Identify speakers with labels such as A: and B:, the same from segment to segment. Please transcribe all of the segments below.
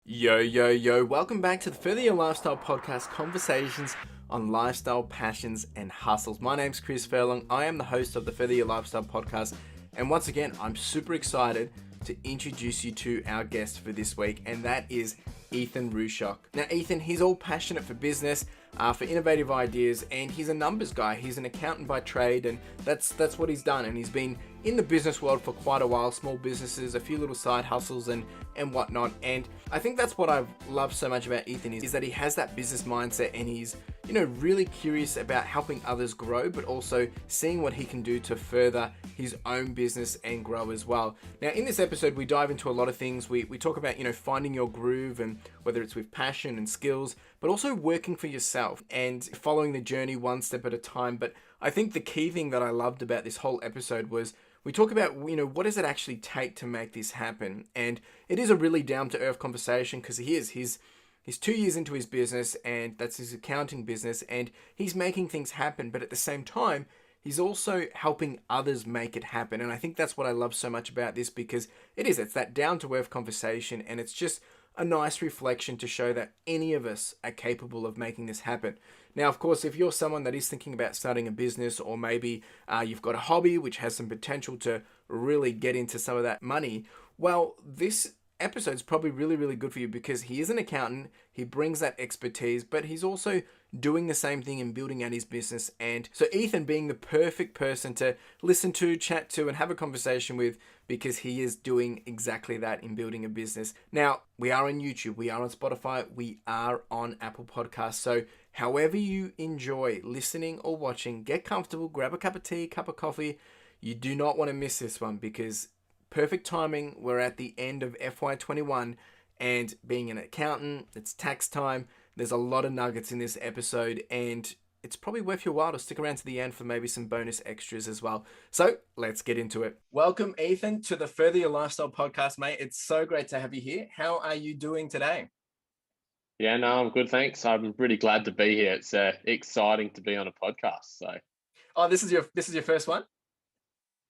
A: Yo, yo, yo, welcome back to the Further Your Lifestyle podcast, conversations on lifestyle, passions, and hustles. My name's Chris Furlong. I am the host of the Further Your Lifestyle podcast. And once again, I'm super excited to introduce you to our guest for this week, and that is Ethan Rooshock. Now, Ethan, he's all passionate for business, for innovative ideas, and he's a numbers guy. He's an accountant by trade, and that's what he's done. And he's been in the business world for quite a while, small businesses, a few little side hustles and whatnot. And I think that's what I've loved so much about Ethan is that he has that business mindset, and he's, really curious about helping others grow, but also seeing what he can do to further his own business and grow as well. Now, in this episode, we dive into a lot of things. We talk about, finding your groove, and whether it's with passion and skills, but also working for yourself and following the journey one step at a time. But I think the key thing that I loved about this whole episode was we talk about, what does it actually take to make this happen? And it is a really down-to-earth conversation because he's 2 years into his business, and that's his accounting business, and he's making things happen. But at the same time, he's also helping others make it happen. And I think that's what I love so much about this, because it's that down-to-earth conversation, and it's just a nice reflection to show that any of us are capable of making this happen. Now, of course, if you're someone that is thinking about starting a business, or maybe you've got a hobby which has some potential to really get into some of that money, well, this episode's probably really, really good for you, because he is an accountant, he brings that expertise, but he's also doing the same thing and building out his business. And so Ethan being the perfect person to listen to, chat to, and have a conversation with, because he is doing exactly that in building a business. Now, we are on YouTube, we are on Spotify, we are on Apple Podcasts. So however you enjoy listening or watching, get comfortable, grab a cup of tea, cup of coffee. You do not want to miss this one, because perfect timing. We're at the end of FY21, and being an accountant, it's tax time. There's a lot of nuggets in this episode, and it's probably worth your while to stick around to the end for maybe some bonus extras as well. So let's get into it. Welcome, Ethan, to the Further Your Lifestyle podcast, mate. It's so great to have you here. How are you doing today?
B: Yeah, no, I'm good, thanks. I'm really glad to be here. It's exciting to be on a podcast. So,
A: Oh, this is your first one?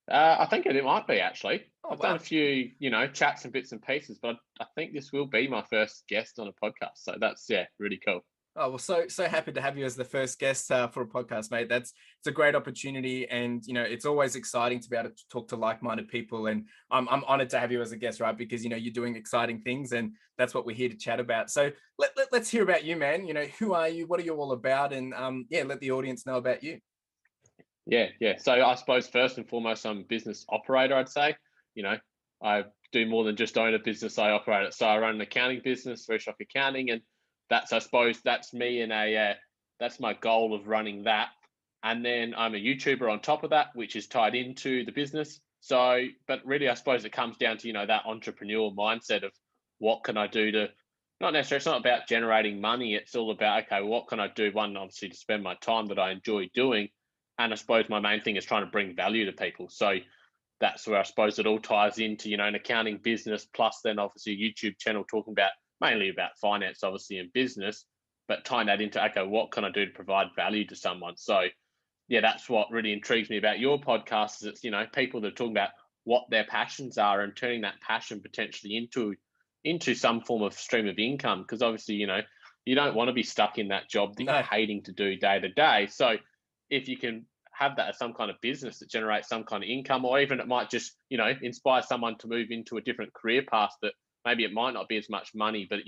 B: I think it might be actually.
A: Oh,
B: I've done
A: wow.
B: a few, chats and bits and pieces, but I think this will be my first guest on a podcast. So that's really cool.
A: Oh, well, so happy to have you as the first guest for a podcast, mate. It's a great opportunity, and it's always exciting to be able to talk to like-minded people. And I'm honored to have you as a guest, right? Because you're doing exciting things, and that's what we're here to chat about. So let's hear about you, man. Who are you? What are you all about? And let the audience know about you.
B: Yeah. So I suppose first and foremost, I'm a business operator. I'd say, I do more than just own a business. I operate it. So I run an accounting business, Rooshock Accounting, and I suppose that's me and that's my goal of running that. And then I'm a YouTuber on top of that, which is tied into the business. So, but really, I suppose it comes down to, that entrepreneurial mindset of what can I do to, not necessarily, it's not about generating money. It's all about, okay, what can I do? One, obviously, to spend my time that I enjoy doing. And I suppose my main thing is trying to bring value to people. So that's where I suppose it all ties into, an accounting business, plus then obviously a YouTube channel talking about mainly about finance, obviously, and business, but tying that into, okay, what can I do to provide value to someone? So yeah, that's what really intrigues me about your podcast is it's, people that are talking about what their passions are and turning that passion potentially into some form of stream of income. Because obviously, you don't want to be stuck in that job that you're
A: No.
B: hating to do day to day. So if you can have that as some kind of business that generates some kind of income, or even it might just, inspire someone to move into a different career path that maybe it might not be as much money, but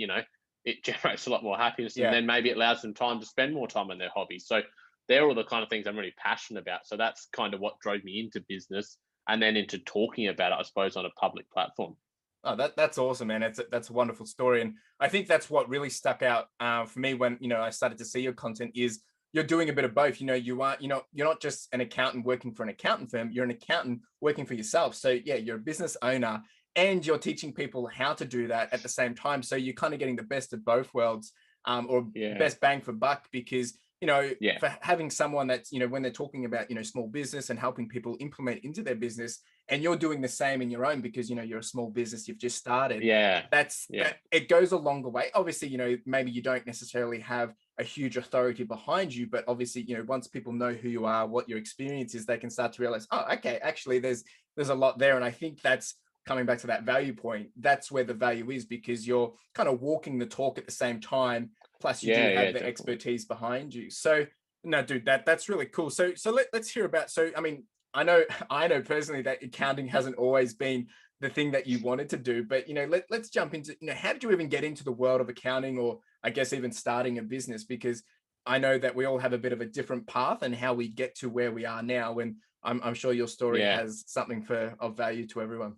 B: it generates a lot more happiness, and
A: Yeah.
B: then maybe it allows them time to spend more time on their hobbies. So they're all the kind of things I'm really passionate about. So that's kind of what drove me into business and then into talking about it, I suppose, on a public platform.
A: Oh, that's awesome, man. That's a wonderful story, and I think that's what really stuck out for me when I started to see your content is you're doing a bit of both. You're not just an accountant working for an accountant firm. You're an accountant working for yourself. So yeah, you're a business owner, and you're teaching people how to do that at the same time. So you're kind of getting the best of both worlds, or
B: Yeah.
A: best bang for buck, because
B: Yeah.
A: for having someone that's when they're talking about small business and helping people implement into their business, and you're doing the same in your own because you're a small business, you've just started.
B: Yeah.
A: That's
B: Yeah.
A: that it goes a longer way. Obviously, maybe you don't necessarily have a huge authority behind you, but obviously, once people know who you are, what your experience is, they can start to realize, oh, okay, actually there's a lot there. And I think that's coming back to that value point, that's where the value is, because you're kind of walking the talk at the same time. Plus, you do
B: Yeah,
A: have
B: yeah,
A: the
B: definitely.
A: expertise behind you. So, no, dude, that's really cool. So let's hear about. So, I mean, I know I know personally that accounting hasn't always been the thing that you wanted to do, but let's jump into, how did you even get into the world of accounting, or I guess even starting a business? Because I know that we all have a bit of a different path and how we get to where we are now. And I'm sure your story
B: Yeah,
A: has something of value to everyone.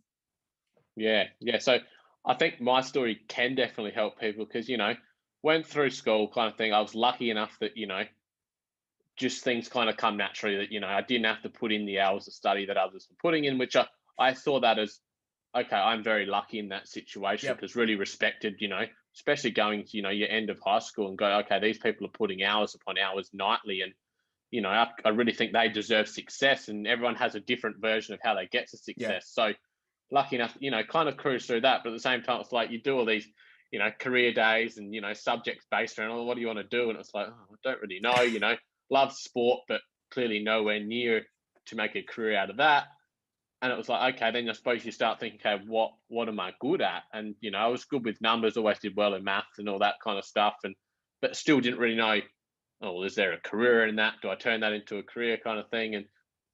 B: yeah, yeah. So I think my story can definitely help people because, went through school kind of thing. I was lucky enough that, just things kind of come naturally that, I didn't have to put in the hours of study that others were putting in, which I saw that as, okay, I'm very lucky in that situation
A: Yep.
B: because really respected, especially going to, your end of high school and go, okay, these people are putting hours upon hours nightly. And, I really think they deserve success, and everyone has a different version of how they get to
A: Yeah.
B: success. So lucky enough, kind of cruise through that. But at the same time, it's like you do all these, career days and, subjects based around, oh, what do you want to do? And it's like, oh, I don't really know, love sport, but clearly nowhere near to make a career out of that. And it was like, okay, then I suppose you start thinking, okay, what am I good at? And I was good with numbers, always did well in maths and all that kind of stuff, and but still didn't really know, oh, well, is there a career in that? Do I turn that into a career kind of thing? And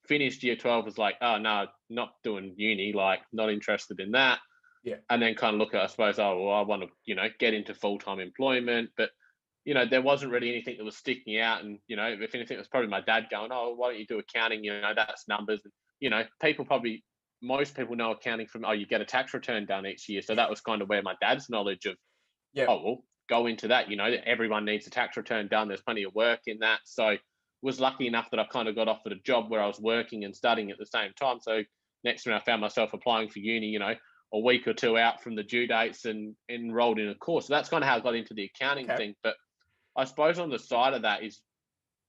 B: finished year 12 was like, oh no, not doing uni, like not interested in that.
A: Yeah.
B: And then kind of look at, I suppose, oh well, I want to, get into full-time employment, but there wasn't really anything that was sticking out. And, if anything, it was probably my dad going, oh, why don't you do accounting? That's numbers. And, most people know accounting from, oh, you get a tax return done each year. So that was kind of where my dad's knowledge of,
A: Yeah.
B: oh, well, go into that. Everyone needs a tax return done. There's plenty of work in that. So was lucky enough that I kind of got offered a job where I was working and studying at the same time. So next thing I found myself applying for uni, a week or two out from the due dates and enrolled in a course. So that's kind of how I got into the accounting
A: Okay.
B: thing. But I suppose on the side of that is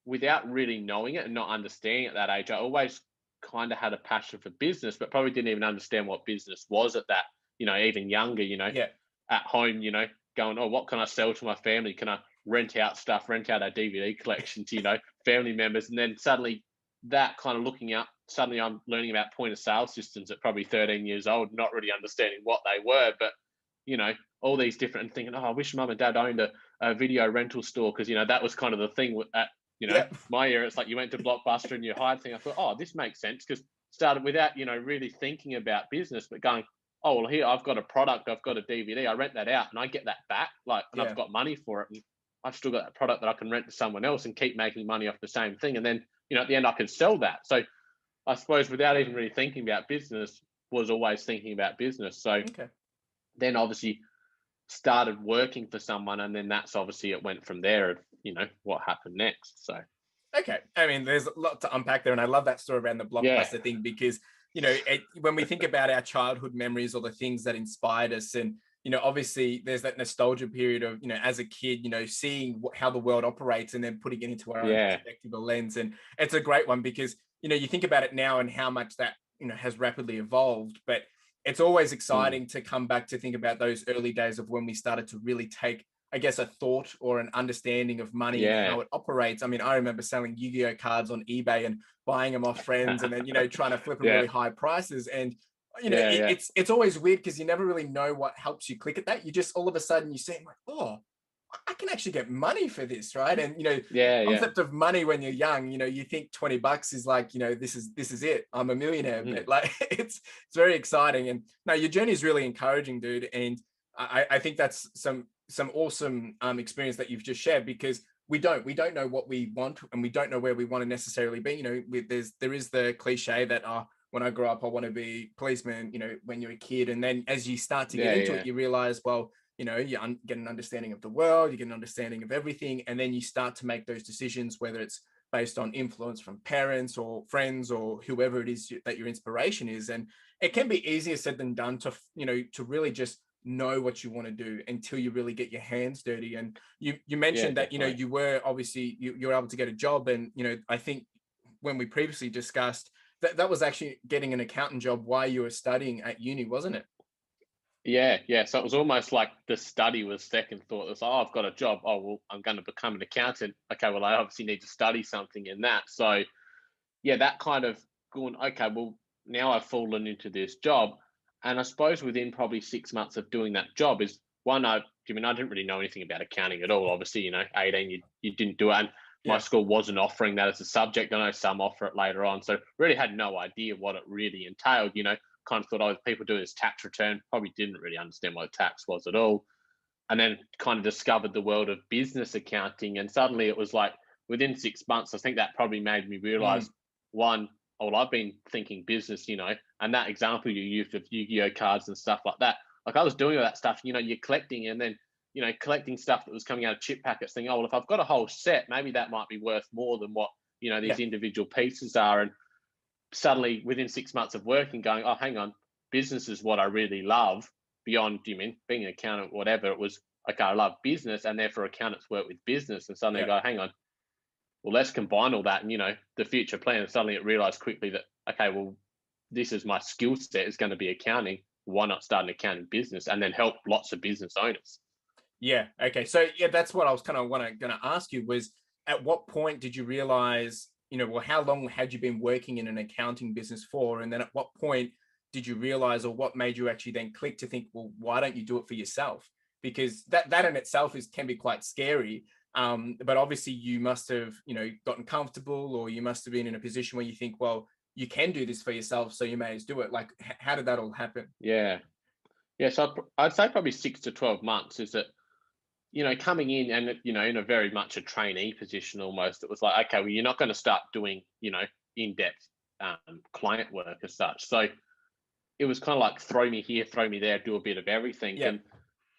B: without really knowing it and not understanding at that age, I always kind of had a passion for business, but probably didn't even understand what business was at that, even younger,
A: Yeah.
B: at home, going, oh, what can I sell to my family? Can I rent out stuff, rent out our DVD collection to, family members? And then suddenly that kind of looking up, suddenly I'm learning about point of sale systems at probably 13 years old, not really understanding what they were, but, all these different and thinking, oh, I wish mum and dad owned a video rental store because, that was kind of the thing at,
A: Yeah.
B: my era. It's like you went to Blockbuster and you hired thing. I thought, oh, this makes sense because started without, really thinking about business, but going, oh, well, here I've got a product, I've got a DVD, I rent that out and I get that back, like, and I've
A: Yeah.
B: got money for it. And I've still got that product that I can rent to someone else and keep making money off the same thing. And then, at the end, I can sell that. So I suppose without even really thinking about business, was always thinking about business. So
A: Okay.
B: then obviously started working for someone. And then that's obviously it went from there of, what happened next. So
A: Okay. I mean, there's a lot to unpack there. And I love that story around the
B: yeah,
A: blockbuster thing because, when we think about our childhood memories or the things that inspired us, and, obviously there's that nostalgia period of, as a kid, seeing how the world operates and then putting it into our own
B: yeah,
A: perspective or lens. And it's a great one because, you think about it now and how much that, has rapidly evolved. But it's always
B: mm,
A: exciting to come back to think about those early days of when we started to really take, I guess, a thought or an understanding of money and
B: yeah,
A: how it operates. I mean, I remember selling Yu-Gi-Oh cards on eBay and buying them off friends, and then trying to flip them
B: yeah,
A: really high prices. And
B: yeah, yeah,
A: it's always weird because you never really know what helps you click at that. You just all of a sudden you see it, like, oh, I can actually get money for this, right? And
B: yeah, yeah.
A: concept of money when you're young, you think $20 is like, this is it. I'm a millionaire.
B: Mm,
A: But like it's very exciting. And no, your journey is really encouraging, dude. And I think that's some awesome experience that you've just shared, because we don't know what we want, and we don't know where we want to necessarily be. There is the cliche that when I grow up I want to be policeman, when you're a kid, and then as you start to get
B: yeah,
A: into it
B: yeah,
A: you realize, well, get an understanding of the world, you get an understanding of everything, and then you start to make those decisions, whether it's based on influence from parents or friends or whoever it is that your inspiration is. And it can be easier said than done to to really just know what you want to do until you really get your hands dirty. And you
B: yeah,
A: mentioned that
B: definitely.
A: you were obviously you were able to get a job, and I think when we previously discussed that was actually getting an accountant job while you were studying at uni, wasn't it?
B: Yeah, yeah. So it was almost like the study was second thought. It's like, oh, I've got a job. Oh, well, I'm going to become an accountant. Okay, well, I obviously need to study something in that. So yeah, that kind of going, okay, well, now I've fallen into this job. And I suppose within probably 6 months of doing that job is one, I didn't really know anything about accounting at all. Obviously, 18, you didn't do it. And my
A: Yeah.
B: school wasn't offering that as a subject. I know some offer it later on. So really had no idea what it really entailed, kind of thought, oh, people do this tax return, probably didn't really understand what tax was at all. And then kind of discovered the world of business accounting. And suddenly it was like within 6 months, I think that probably made me realize,
A: Mm.
B: one, oh, well, I've been thinking business, and that example you used of Yu-Gi-Oh cards and stuff like that. Like I was doing all that stuff, you're collecting and then, collecting stuff that was coming out of chip packets, thinking, oh, well, if I've got a whole set, maybe that might be worth more than what,
A: Yeah.
B: these individual pieces are. And suddenly within 6 months of working, going, oh, hang on, business is what I really love beyond, being an accountant, whatever. It was, okay, I love business and therefore accountants work with business. And suddenly
A: Yeah.
B: I go, hang on, well, let's combine all that and, the future plan. And suddenly it realized quickly that, okay, well, this is my skill set is going to be accounting. Why not start an accounting business and then help lots of business owners?
A: Yeah. Okay. So yeah, that's what I was kind of going to ask you was, at what point did you realize, well, how long had you been working in an accounting business for? And then at what point did you realize, or what made you actually then click to think, well, why don't you do it for yourself? Because that in itself can be quite scary. But obviously you must have, gotten comfortable, or you must have been in a position where you think, well, you can do this for yourself, so you may as do it. Like, how did that all happen?
B: Yeah. Yeah. So I'd say probably 6 to 12 months is that, coming in and, in a very much a trainee position almost, it was like, okay, well, you're not going to start doing, in-depth client work as such. So it was kind of like throw me here, throw me there, do a bit of everything.
A: Yeah.
B: And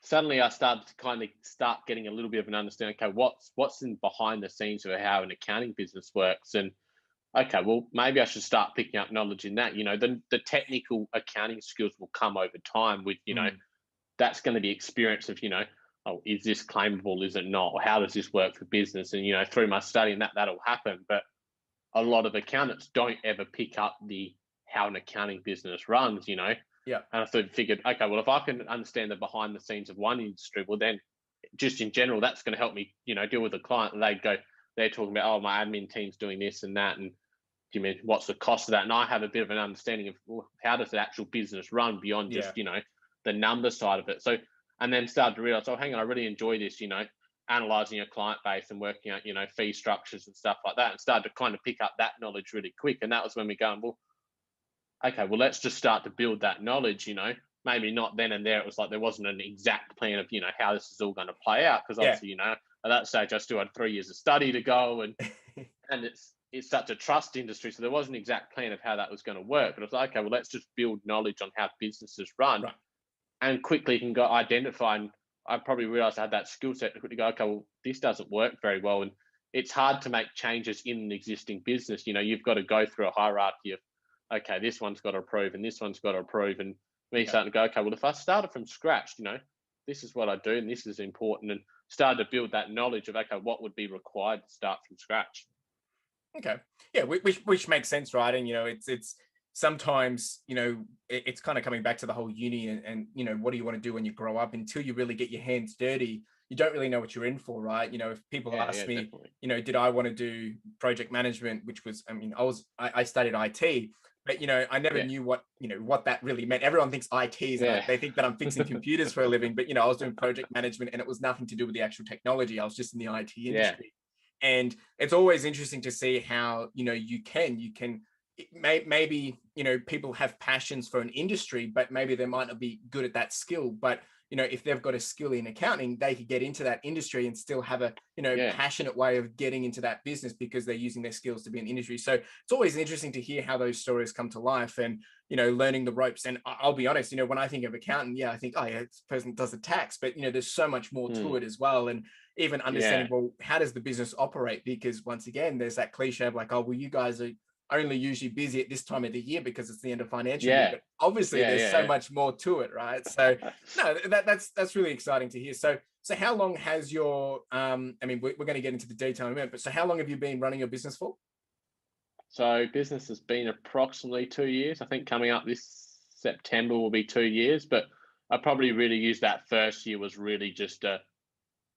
B: suddenly I started to kind of start getting a little bit of an understanding, okay, what's in behind the scenes of how an accounting business works. And okay, well, maybe I should start picking up knowledge in that. The technical accounting skills will come over time with,
A: Mm.
B: that's going to be experience of, oh, is this claimable? Is it not? Or how does this work for business? And, through my study and that'll happen. But a lot of accountants don't ever pick up the how an accounting business runs,
A: Yeah.
B: And I figured, okay, well, if I can understand the behind the scenes of one industry, well, then just in general, that's going to help me, deal with a client. And they're talking about, oh, my admin team's doing this and that. And do you mean what's the cost of that? And I have a bit of an understanding of, well, how does the actual business run beyond
A: Yeah.
B: just, the number side of it. So, and then started to realize, oh, hang on, I really enjoy this, analyzing a client base and working out, fee structures and stuff like that, and started to kind of pick up that knowledge really quick. And that was when we going, well, okay, well, let's just start to build that knowledge, maybe not then and there. It was like there wasn't an exact plan of, how this is all going to play out. Because
A: Yeah.
B: obviously, at that stage, I still had 3 years of study to go, and it's such a trust industry. So there wasn't an exact plan of how that was going to work. But it was like, okay, well, let's just build knowledge on how businesses run,
A: Right.
B: and quickly can go identify. And I probably realized I had that skill set to quickly go, okay, well, this doesn't work very well. And it's hard to make changes in an existing business. You've got to go through a hierarchy of, okay, this one's got to approve and this one's got to approve. And me
A: Yeah.
B: starting to go, okay, well, if I started from scratch, this is what I do and this is important. And started to build that knowledge of, okay, what would be required to start from scratch.
A: Okay. Yeah, which makes sense, right? And it's sometimes it's kind of coming back to the whole uni and what do you want to do when you grow up? Until you really get your hands dirty, you don't really know what you're in for, right? If people
B: Yeah,
A: ask
B: yeah,
A: me,
B: definitely.
A: did I want to do project management, which was, I mean, I studied IT, but I never
B: Yeah,
A: knew what that really meant. Everyone thinks IT is, and
B: yeah,
A: they think that I'm fixing computers for a living, but I was doing project management, and it was nothing to do with the actual technology. I was just in the IT
B: yeah,
A: industry. And it's always interesting to see how you can maybe people have passions for an industry, but maybe they might not be good at that skill. But if they've got a skill in accounting, they could get into that industry and still have a
B: yeah,
A: passionate way of getting into that business because they're using their skills to be in industry. So it's always interesting to hear how those stories come to life, and learning the ropes. And I'll be honest, when I think of accountant, yeah, I think, oh yeah, this person does the tax, but there's so much more to
B: mm,
A: it as well. And even
B: yeah,
A: understanding, well, how does the business operate? Because once again, there's that cliche of like, oh, well, you guys are only usually busy at this time of the year because it's the end of financial year.
B: yeah,
A: But obviously,
B: yeah,
A: there's so
B: yeah,
A: much more to it, right? So,
B: yeah.
A: no, that's really exciting to hear. So how long has your I mean, we're going to get into the detail in a minute, but so how long have you been running your business for?
B: So business has been approximately 2 years. I think coming up this September will be 2 years, but I probably really used that first year was really just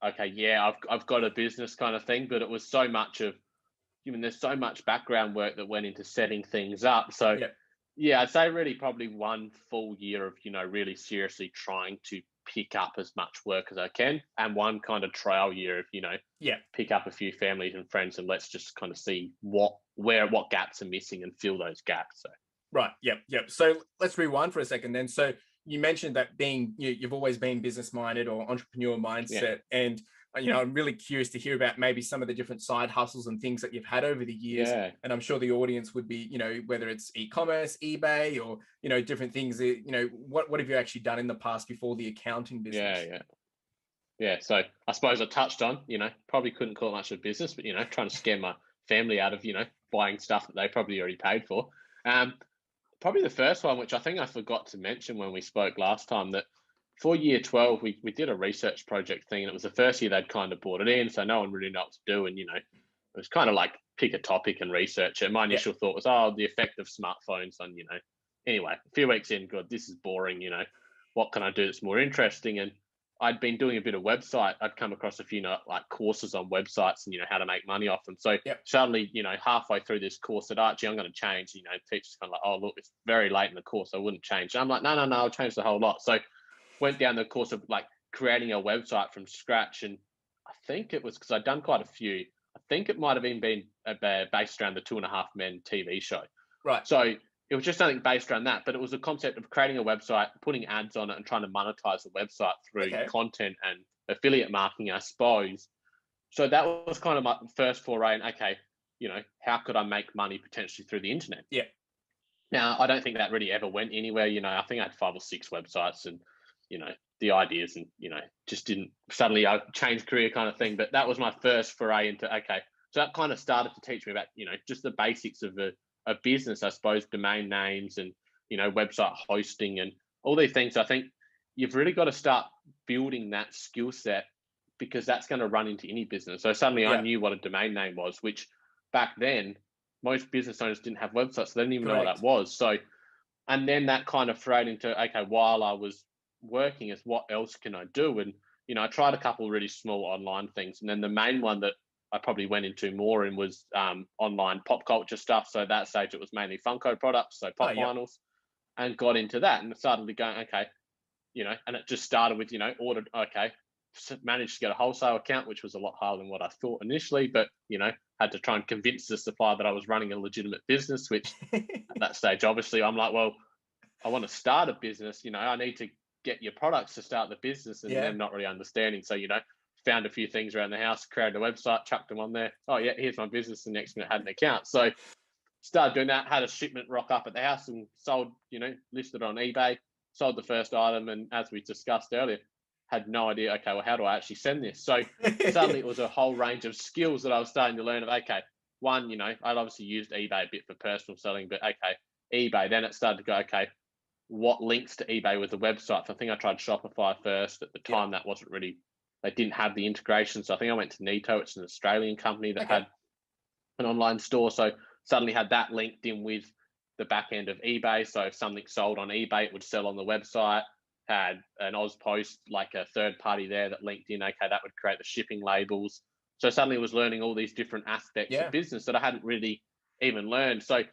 B: okay, yeah, I've got a business kind of thing, but it was so much of, there's so much background work that went into setting things up. So
A: Yeah.
B: Yeah, I'd say really probably 1 full year of, really seriously trying to pick up as much work as I can, and one kind of trial year of,
A: Yeah.
B: pick up a few families and friends and let's just kind of see what gaps are missing and fill those gaps. So
A: Right. Yep. Yep. So let's rewind for a second then. So you mentioned that you've always been business minded or entrepreneur
B: yeah,
A: mindset, and I'm really curious to hear about maybe some of the different side hustles and things that you've had over the years.
B: yeah,
A: And I'm sure the audience would be, whether it's e-commerce, eBay, or different things. What have you actually done in the past before the accounting
B: yeah,
A: business?
B: yeah. Yeah, so I suppose I touched on, probably couldn't call it much of a business, but trying to scare my family out of, buying stuff that they probably already paid for. Um, Probably the first one, which I think I forgot to mention when we spoke last time, that for year 12, we did a research project thing, and it was the first year they'd kind of brought it in, so no one really knew what to do. And, it was kind of like pick a topic and research it. My
A: Yeah.
B: initial thought was, oh, the effect of smartphones on, anyway, a few weeks in, God, this is boring, what can I do that's more interesting? And I'd been doing a bit of website. I'd come across a few like courses on websites and how to make money off them. So
A: Yep.
B: suddenly, halfway through this course, said, Archie, I'm going to change. Teacher's kind of like, oh look, it's very late in the course, I wouldn't change. And I'm like, no, I'll change the whole lot. So went down the course of like creating a website from scratch, and I think it was because I'd done quite a few. I think it might have even been based around the Two and a Half Men TV show.
A: Right.
B: So it was just something based around that, but it was a concept of creating a website, putting ads on it, and trying to monetize the website through
A: Okay.
B: content and affiliate marketing, I suppose. So that was kind of my first foray in, okay, how could I make money potentially through the internet?
A: Yeah.
B: Now, I don't think that really ever went anywhere. I think I had 5 or 6 websites, and, the ideas, and, just didn't suddenly I changed career kind of thing. But that was my first foray into, okay. So that kind of started to teach me about, just the basics of a business, I suppose, domain names and, website hosting and all these things. I think you've really got to start building that skill set, because that's going to run into any business. So suddenly I
A: Yeah.
B: knew what a domain name was, which back then most business owners didn't have websites, so they didn't even know what that
A: Correct.
B: was. So, and then that kind of thread into, okay, while I was working, is what else can I do? And, I tried a couple of really small online things. And then the main one that I probably went into more in was online pop culture stuff. So at that stage, it was mainly Funko products, so
A: Oh,
B: pop
A: yep.
B: vinyls, and got into that and started to go, okay, and it just started with, ordered, okay, managed to get a wholesale account, which was a lot harder than what I thought initially, but, had to try and convince the supplier that I was running a legitimate business, which at that stage, obviously, I'm like, well, I want to start a business, I need to get your products to start the business, and
A: Yeah.
B: them not really understanding. So, found a few things around the house, created a website, chucked them on there. Oh, yeah, here's my business. The next minute had an account. So, started doing that, had a shipment rock up at the house and sold, listed on eBay, sold the first item. And as we discussed earlier, had no idea, okay, well, how do I actually send this? So, suddenly it was a whole range of skills that I was starting to learn of, okay, one, I'd obviously used eBay a bit for personal selling, but okay, eBay. Then it started to go, okay, what links to eBay with the website? So I think I tried Shopify first. At the
A: Yeah.
B: time, that wasn't really, they didn't have the integration. So I think I went to Neato, it's an Australian company that
A: Okay.
B: had an online store. So suddenly had that linked in with the back end of eBay. So if something sold on eBay, it would sell on the website. Had an AusPost, like a third party there that linked in. Okay, that would create the shipping labels. So suddenly I was learning all these different aspects of
A: Yeah.
B: business that I hadn't really even learned. So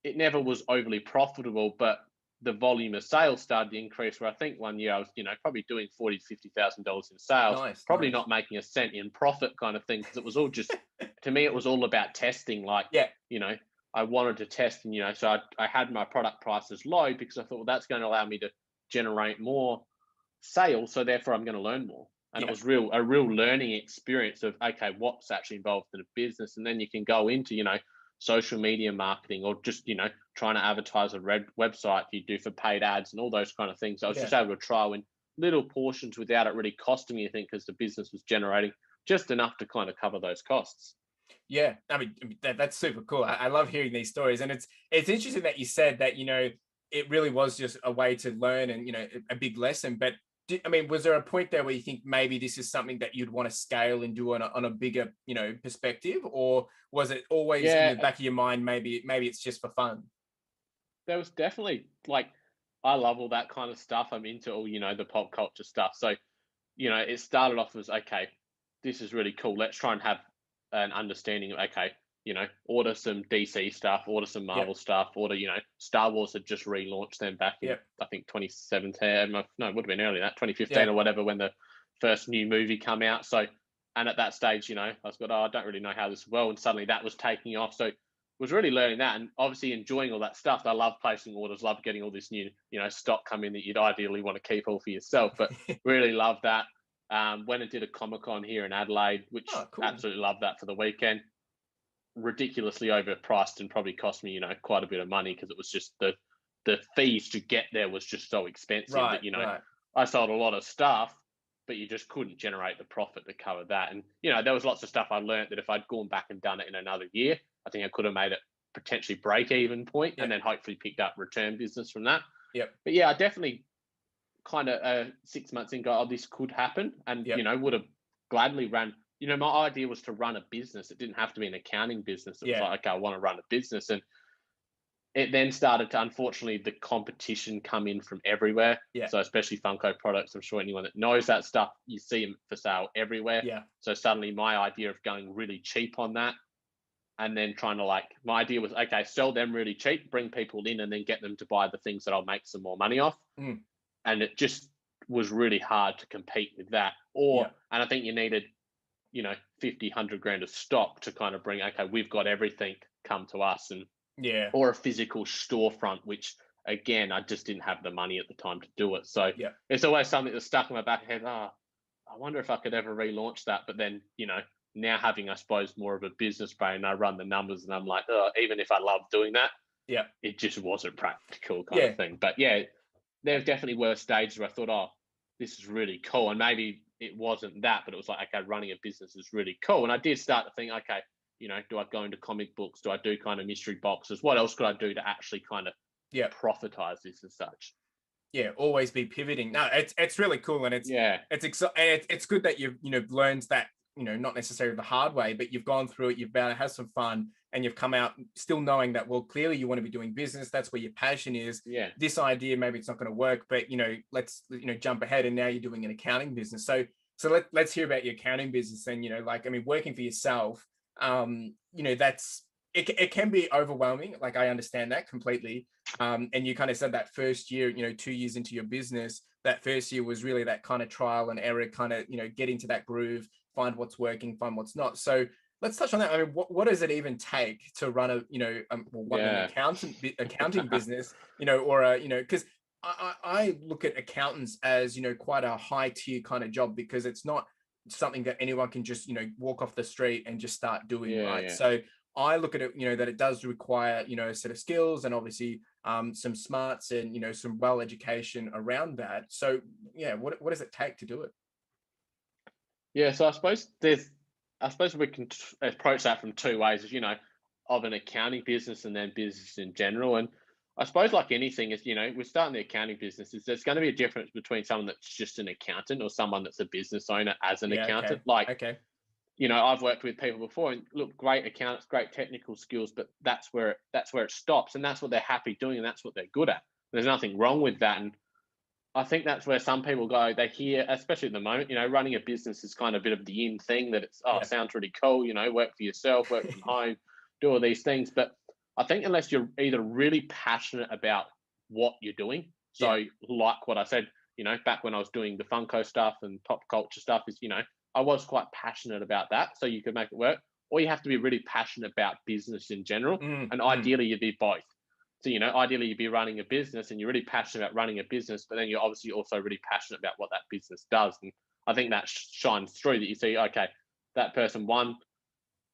B: it never was overly profitable, but the volume of sales started to increase. Where I think one year I was, probably doing $40,000 to $50,000 in sales,
A: Nice.
B: probably
A: Nice.
B: not making a cent in profit, kind of thing, because it was all just, to me, it was all about testing. Like,
A: Yeah.
B: I wanted to test, and so I had my product prices low because I thought, well, that's going to allow me to generate more sales, so therefore I'm going to learn more. And it
A: Yeah.
B: was a real learning experience of, okay, what's actually involved in a business. And then you can go into, social media marketing, or just, trying to advertise a website you do for paid ads and all those kind of things. I was
A: Yeah.
B: just able to trial in little portions without it really costing me anything, because the business was generating just enough to kind of cover those costs.
A: Yeah, that's super cool. I love hearing these stories, and it's interesting that you said that it really was just a way to learn, and a big lesson. But was there a point there where you think maybe this is something that you'd want to scale and do on a bigger perspective, or was it always in the
B: Yeah,
A: back of your mind maybe it's just for fun?
B: there was definitely, like, I love all that kind of stuff. I'm into all, the pop culture stuff. So, it started off as, okay, this is really cool. Let's try and have an understanding of, okay, order some DC stuff, order some Marvel
A: Yep.
B: stuff, Star Wars had just relaunched them back in,
A: Yep.
B: I think 2017. No, it would have been earlier than that, 2015
A: Yeah.
B: or whatever, when the first new movie come out. So, and at that stage, I was like, oh, I don't really know how this will. And suddenly that was taking off. So was really learning that and obviously enjoying all that stuff. I love placing orders, love getting all this new, stock come in that you'd ideally want to keep all for yourself, but really love that. Went and did a Comic-Con here in Adelaide, which
A: Oh, cool.
B: absolutely loved that for the weekend. Ridiculously overpriced and probably cost me, quite a bit of money because it was just the fees to get there was just so expensive
A: Right.
B: that,
A: Right.
B: I sold a lot of stuff, but you just couldn't generate the profit to cover that. And, there was lots of stuff I learned that if I'd gone back and done it in another year, I think I could have made it potentially break even point and
A: Yep.
B: then hopefully picked up return business from that.
A: Yep.
B: But yeah, I definitely kind of 6 months in go, oh, this could happen. And,
A: Yep.
B: would have gladly ran, my idea was to run a business. It didn't have to be an accounting business. It was
A: Yeah.
B: like, okay, I want to run a business. And it then started to, unfortunately, the competition come in from everywhere.
A: Yeah.
B: So especially Funko products, I'm sure anyone that knows that stuff, you see them for sale everywhere.
A: Yeah.
B: So suddenly my idea of going really cheap on that and then trying to my idea was, okay, sell them really cheap, bring people in and then get them to buy the things that I'll make some more money off.
A: Mm.
B: And it just was really hard to compete with that. And I think you needed, 50, 100 grand of stock to kind of bring, okay, we've got everything, come to us. And
A: Yeah.
B: or a physical storefront, which again, I just didn't have the money at the time to do it. So it's always something that's stuck in my back of head. I wonder if I could ever relaunch that. But then, now having, I suppose, more of a business brain, I run the numbers and I'm like, even if I love doing that, it just wasn't practical kind of thing. But yeah, there definitely were stages where I thought, this is really cool. And maybe it wasn't that, but it was like, okay, running a business is really cool. And I did start to think, okay, do I go into comic books? Do I do kind of mystery boxes? What else could I do to actually kind of profitize this as such?
A: Yeah, always be pivoting. No, it's really cool, and it's good that you've learned that, not necessarily the hard way, but you've gone through it. You've been able to have some fun, and you've come out still knowing that, well, clearly you want to be doing business. That's where your passion is.
B: Yeah.
A: This idea, maybe it's not going to work, but let's jump ahead, and now you're doing an accounting business. So let's hear about your accounting business. And working for yourself, that's it can be overwhelming. Like, I understand that completely. And you kind of said that first year, 2 years into your business, that first year was really that kind of trial and error, kind of, get into that groove, find what's working, find what's not. So let's touch on that. I mean, what does it even take to run an accounting business, because I look at accountants as, quite a high tier kind of job, because it's not something that anyone can just, walk off the street and just start doing, right?
B: Yeah.
A: So I look at it, that it does require, a set of skills and obviously some smarts and, some well education around that. So what does it take to do it?
B: Yeah, so I suppose we can approach that from two ways, of an accounting business and then business in general. And I suppose, like anything, is we're starting the accounting business. There's going to be a difference between someone that's just an accountant or someone that's a business owner as an accountant.
A: Okay.
B: I've worked with people before and look, great accountants, great technical skills, but that's where it stops, and that's what they're happy doing, and that's what they're good at. There's nothing wrong with that. And I think that's where some people go, they hear, especially at the moment, running a business is kind of a bit of the in thing, that it's, it sounds really cool, work for yourself, work from home, do all these things. But I think unless you're either really passionate about what you're doing, so like what I said, back when I was doing the Funko stuff and pop culture stuff, is, I was quite passionate about that, so you could make it work. Or you have to be really passionate about business in general, and ideally you'd be both. So, ideally you'd be running a business and you're really passionate about running a business, but then you're obviously also really passionate about what that business does. And I think that shines through, that you see, okay, that person, one,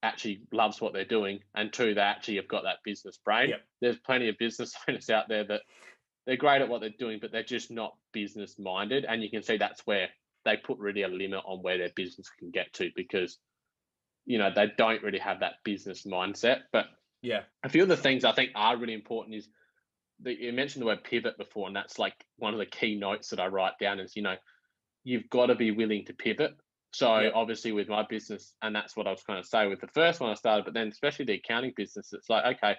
B: actually loves what they're doing, and two, they actually have got that business brain.
A: Yep.
B: There's plenty of business owners out there that they're great at what they're doing, but they're just not business minded. And you can see that's where they put really a limit on where their business can get to, because, they don't really have that business mindset. But a few of the things I think are really important is that you mentioned the word pivot before, and that's like one of the key notes that I write down is, you've got to be willing to pivot. So obviously with my business, and that's what I was going to say with the first one I started, but then especially the accounting business, it's like, okay,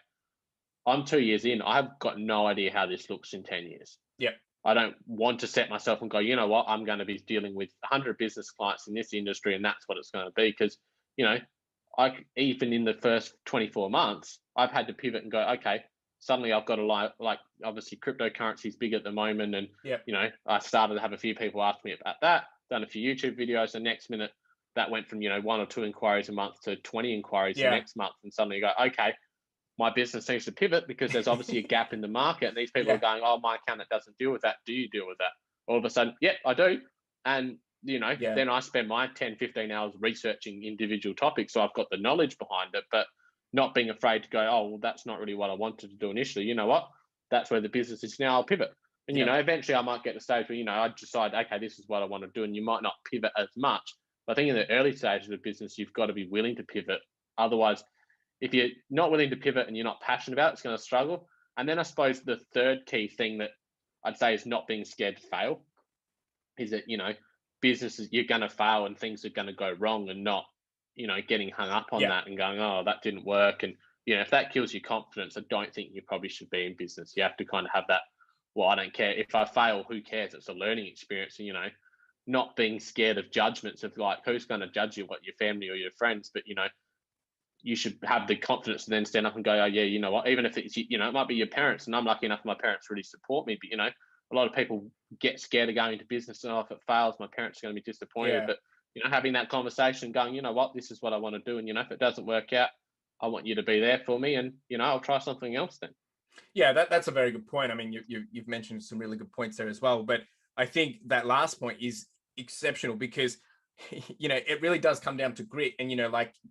B: I'm 2 years in, I've got no idea how this looks in 10 years.
A: Yep.
B: I don't want to set myself and go, you know what, I'm going to be dealing with 100 business clients in this industry, and that's what it's going to be. Because, even in the first 24 months, I've had to pivot and go, okay, suddenly I've got a like obviously cryptocurrency is big at the moment. And,
A: Yeah.
B: I started to have a few people ask me about that, done a few YouTube videos. The next minute that went from, 1 or 2 inquiries a month to 20 inquiries the
A: Yeah.
B: next month. And suddenly you go, okay, my business needs to pivot because there's obviously a gap in the market. And these people
A: Yeah.
B: are going, oh, my accountant doesn't deal with that. Do you deal with that? All of a sudden, yep, I do. And,
A: Yeah.
B: then I spend my 10, 15 hours researching individual topics. So I've got the knowledge behind it, but not being afraid to go, oh, well, that's not really what I wanted to do initially. You know what? That's where the business is now. I'll pivot. And,
A: Yeah.
B: eventually I might get to the stage where, I decide, okay, this is what I want to do. And you might not pivot as much. But I think in the early stages of business, you've got to be willing to pivot. Otherwise, if you're not willing to pivot and you're not passionate about it, it's going to struggle. And then I suppose the third key thing that I'd say is not being scared to fail is that, businesses, you're going to fail and things are going to go wrong, and not, getting hung up on
A: Yeah.
B: that and going, oh, that didn't work. And, if that kills your confidence, I don't think you probably should be in business. You have to kind of have that, well, I don't care. If I fail, who cares? It's a learning experience. And, not being scared of judgments of like, who's going to judge you, what, your family or your friends? But, you should have the confidence to then stand up and go, oh yeah, you know what, even if it's, it might be your parents, and I'm lucky enough my parents really support me, but a lot of people get scared of going into business, and, oh, if it fails, my parents are going to be disappointed.
A: Yeah.
B: But, having that conversation, going, you know what, this is what I want to do. And, if it doesn't work out, I want you to be there for me, and, I'll try something else then.
A: Yeah, that's a very good point. I mean, you've mentioned some really good points there as well. But I think that last point is exceptional because, it really does come down to grit. And,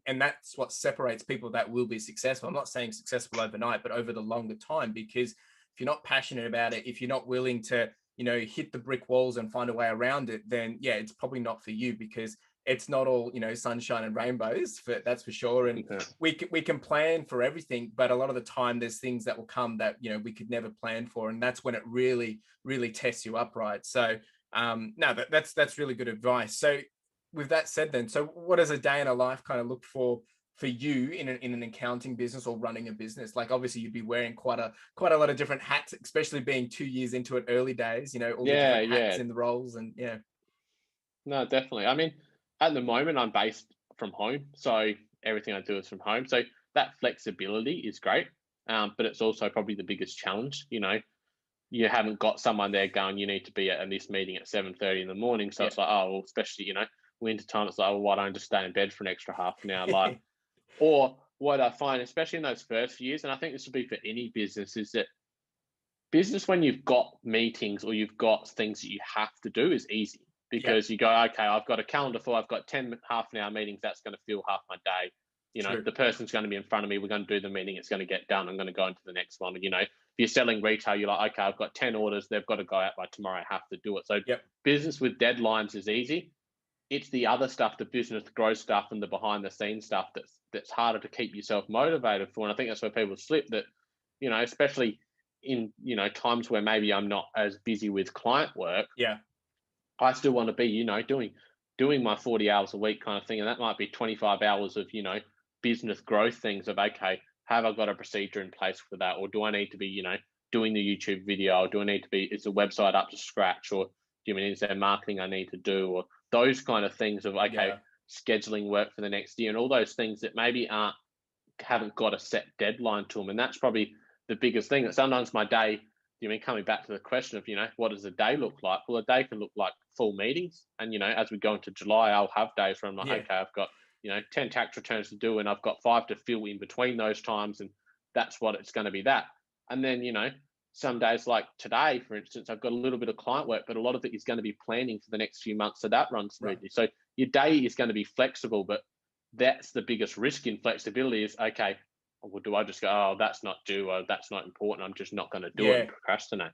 A: and that's what separates people that will be successful. I'm not saying successful overnight, but over the longer time, because if you're not passionate about it, if you're not willing to, hit the brick walls and find a way around it, then yeah, it's probably not for you, because it's not all, sunshine and rainbows, that's for sure. And we can plan for everything, but a lot of the time there's things that will come that, we could never plan for. And that's when it really, really tests you up, right? So no, that's really good advice. So with that said then, so what does a day in a life kind of look for you in an accounting business or running a business? Like obviously you'd be wearing quite a lot of different hats, especially being 2 years into it, early days, all the different hats in the roles. And yeah.
B: No, definitely. I mean, at the moment, I'm based from home, so everything I do is from home. So that flexibility is great, but it's also probably the biggest challenge. You haven't got someone there going, you need to be at this meeting at 7:30 in the morning. So it's like, oh, well, especially winter time, it's like, oh, why don't I just stay in bed for an extra half an hour? Like, or what I find, especially in those first years, and I think this would be for any business, is that business, when you've got meetings or you've got things that you have to do, is easy, because you go, okay, I've got a calendar full, I've got 10 half an hour meetings, that's going to fill half my day.
A: True.
B: The person's going to be in front of me, we're going to do the meeting, it's going to get done, I'm going to go into the next one. If you're selling retail, you're like, okay, I've got 10 orders, they've got to go out by tomorrow, I have to do it. So business with deadlines is easy. It's the other stuff, the business growth stuff and the behind the scenes stuff, that's harder to keep yourself motivated for. And I think that's where people slip, that especially in times where maybe I'm not as busy with client work, I still want to be doing my 40 hours a week kind of thing. And that might be 25 hours of business growth things of, okay, have I got a procedure in place for that, or do I need to be doing the YouTube video, or do I need to be, is the website up to scratch, or is there marketing I need to do, or those kind of things of, okay, scheduling work for the next year, and all those things that maybe haven't got a set deadline to them. And that's probably the biggest thing, that sometimes my day, coming back to the question of, what does a day look like? Well, a day can look like full meetings. And, as we go into July, I'll have days where I'm like, okay, I've got, 10 tax returns to do, and I've got 5 to fill in between those times. And that's what it's going to be that. And then, some days like today, for instance, I've got a little bit of client work, but a lot of it is going to be planning for the next few months, so that runs smoothly. Right. So your day is going to be flexible, but that's the biggest risk in flexibility is, okay, well, do I just go, oh, that's not due, or that's not important, I'm just not going to do it and procrastinate?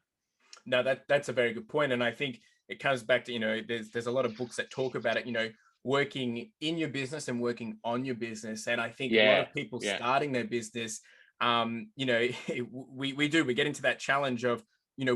A: No, that's a very good point. And I think it comes back to, there's a lot of books that talk about it, working in your business and working on your business. And I think a lot of people starting their business, we get into that challenge of,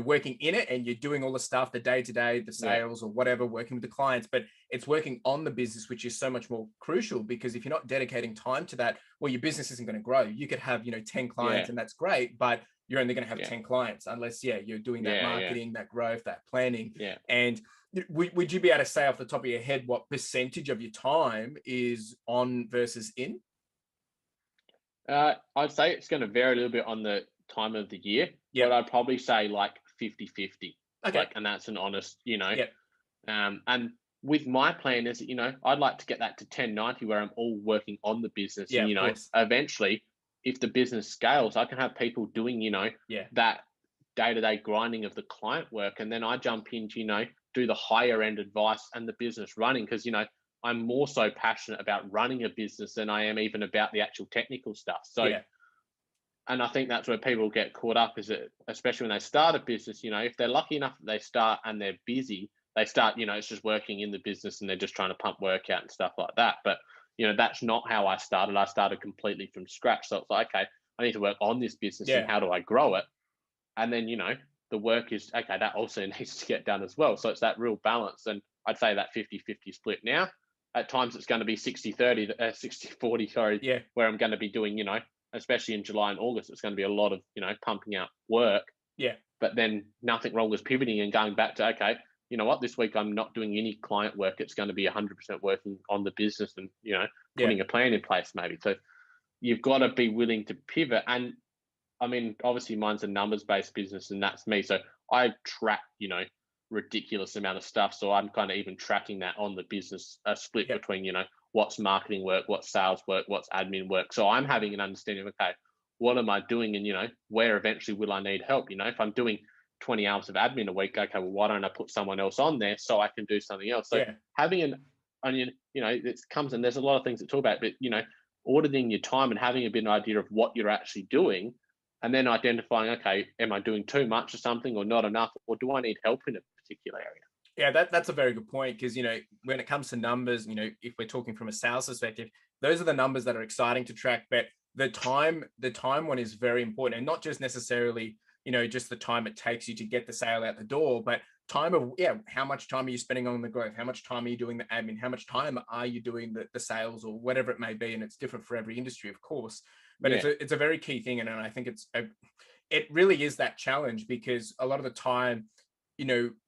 A: working in it, and you're doing all the stuff, the day-to-day, the sales or whatever, working with the clients, but it's working on the business, which is so much more crucial, because if you're not dedicating time to that, well, your business isn't going to grow. You could have, 10 clients and that's great, but you're only going to have 10 clients unless, you're doing that marketing, that growth, that planning. And would you be able to say off the top of your head what percentage of your time is on versus in?
B: I'd say it's going to vary a little bit on the time of the year,
A: Yeah.
B: but I'd probably say like 50-50.
A: Okay.
B: Like, and that's an honest,
A: Yeah.
B: and with my plan is, I'd like to get that to 1090 where I'm all working on the business.
A: Yeah,
B: And,
A: of course.
B: eventually, if the business scales, I can have people doing,
A: Yeah.
B: that day-to-day grinding of the client work. And then I jump into, do the higher end advice and the business running. Cause, I'm more so passionate about running a business than I am even about the actual technical stuff. So,
A: Yeah.
B: and I think that's where people get caught up, is that especially when they start a business, if they're lucky enough that they start and they're busy, they start, it's just working in the business and they're just trying to pump work out and stuff like that. But, that's not how I started. I started completely from scratch. So it's like, okay, I need to work on this business and
A: Yeah.
B: how do I grow it? And then, the work is, okay, that also needs to get done as well. So it's that real balance. And I'd say that 50-50 split now. At times it's going to be 60-30, 60-40, sorry,
A: Yeah.
B: where I'm going to be doing, especially in July and August, it's going to be a lot of, pumping out work.
A: Yeah.
B: But then nothing wrong with pivoting and going back to, okay, you know what, this week I'm not doing any client work. It's going to be 100% working on the business and, putting a plan in place maybe. So you've got to be willing to pivot. And I mean, obviously mine's a numbers based business and that's me. So I track, ridiculous amount of stuff. So I'm kind of even tracking that on the business, a split
A: Yeah.
B: between, what's marketing work, what's sales work, what's admin work. So I'm having an understanding of, okay, what am I doing? And, where eventually will I need help? If I'm doing 20 hours of admin a week, okay, well, why don't I put someone else on there so I can do something else? So
A: Yeah.
B: having an onion, it comes and there's a lot of things to talk about, but, auditing your time and having a bit of an idea of what you're actually doing, and then identifying, okay, am I doing too much of something or not enough, or do I need help in a particular area?
A: Yeah, that's a very good point, because when it comes to numbers, if we're talking from a sales perspective, those are the numbers that are exciting to track. But the time one is very important, and not just necessarily just the time it takes you to get the sale out the door, but time of how much time are you spending on the growth, how much time are you doing the admin, how much time are you doing the sales, or whatever it may be, and it's different for every industry, of course. But
B: Yeah,
A: it's a very key thing, and I think it really is that challenge, because a lot of the time,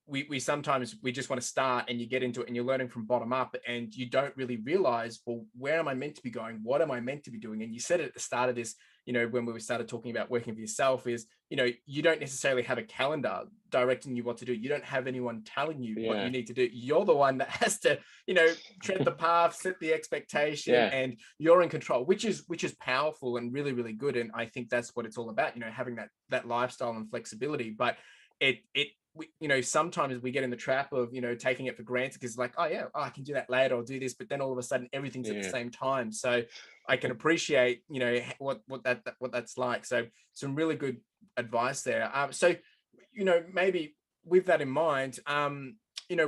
A: we sometimes we just want to start, and you get into it and you're learning from bottom up, and you don't really realize, well, where am I meant to be going? What am I meant to be doing? And you said it at the start of this, when we started talking about working for yourself, is, you don't necessarily have a calendar directing you what to do. You don't have anyone telling you what
B: yeah,
A: you need to do. You're the one that has to, tread the path, set the expectation,
B: yeah,
A: and you're in control, which is powerful and really, really good. And I think that's what it's all about, having that lifestyle and flexibility. But sometimes we get in the trap of, taking it for granted, because like, oh yeah, I can do that later, I'll do this, but then all of a sudden everything's at the
B: yeah.
A: same time. So I can appreciate, what that's like. So some really good advice there. So, maybe with that in mind,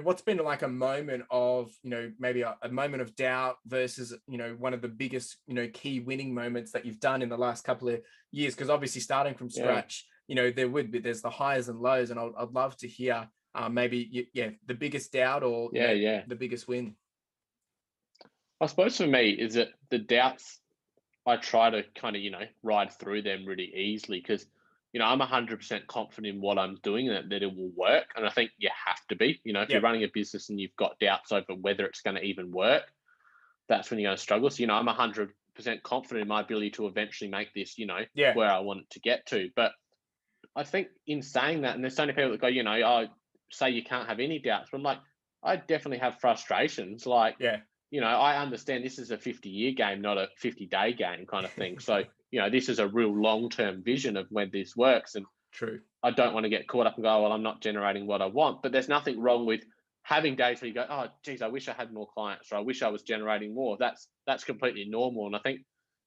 A: what's been like a moment of, maybe a moment of doubt versus, one of the biggest, key winning moments that you've done in the last couple of years? Because obviously starting from
B: Yeah,
A: scratch, there's the highs and lows, and I'd love to hear, maybe, the biggest doubt, or,
B: yeah, yeah.
A: the biggest win.
B: I suppose for me is that the doubts, I try to kind of, ride through them really easily because, I'm 100% confident in what I'm doing and that it will work. And I think you have to be, if you're
A: Yep.
B: running a business and you've got doubts over whether it's going to even work, that's when you're going to struggle. So, I'm 100% confident in my ability to eventually make this,
A: Yeah.
B: where I want it to get to. But I think in saying that, and there's so many people that go, I say you can't have any doubts, but I'm like, I definitely have frustrations. Like,
A: Yeah.
B: I understand this is a 50-year game, not a 50-day game kind of thing. So, this is a real long-term vision of when this works. And
A: True.
B: I don't want to get caught up and go, well, I'm not generating what I want. But there's nothing wrong with having days where you go, oh, geez, I wish I had more clients, or I wish I was generating more. That's completely normal. And I think,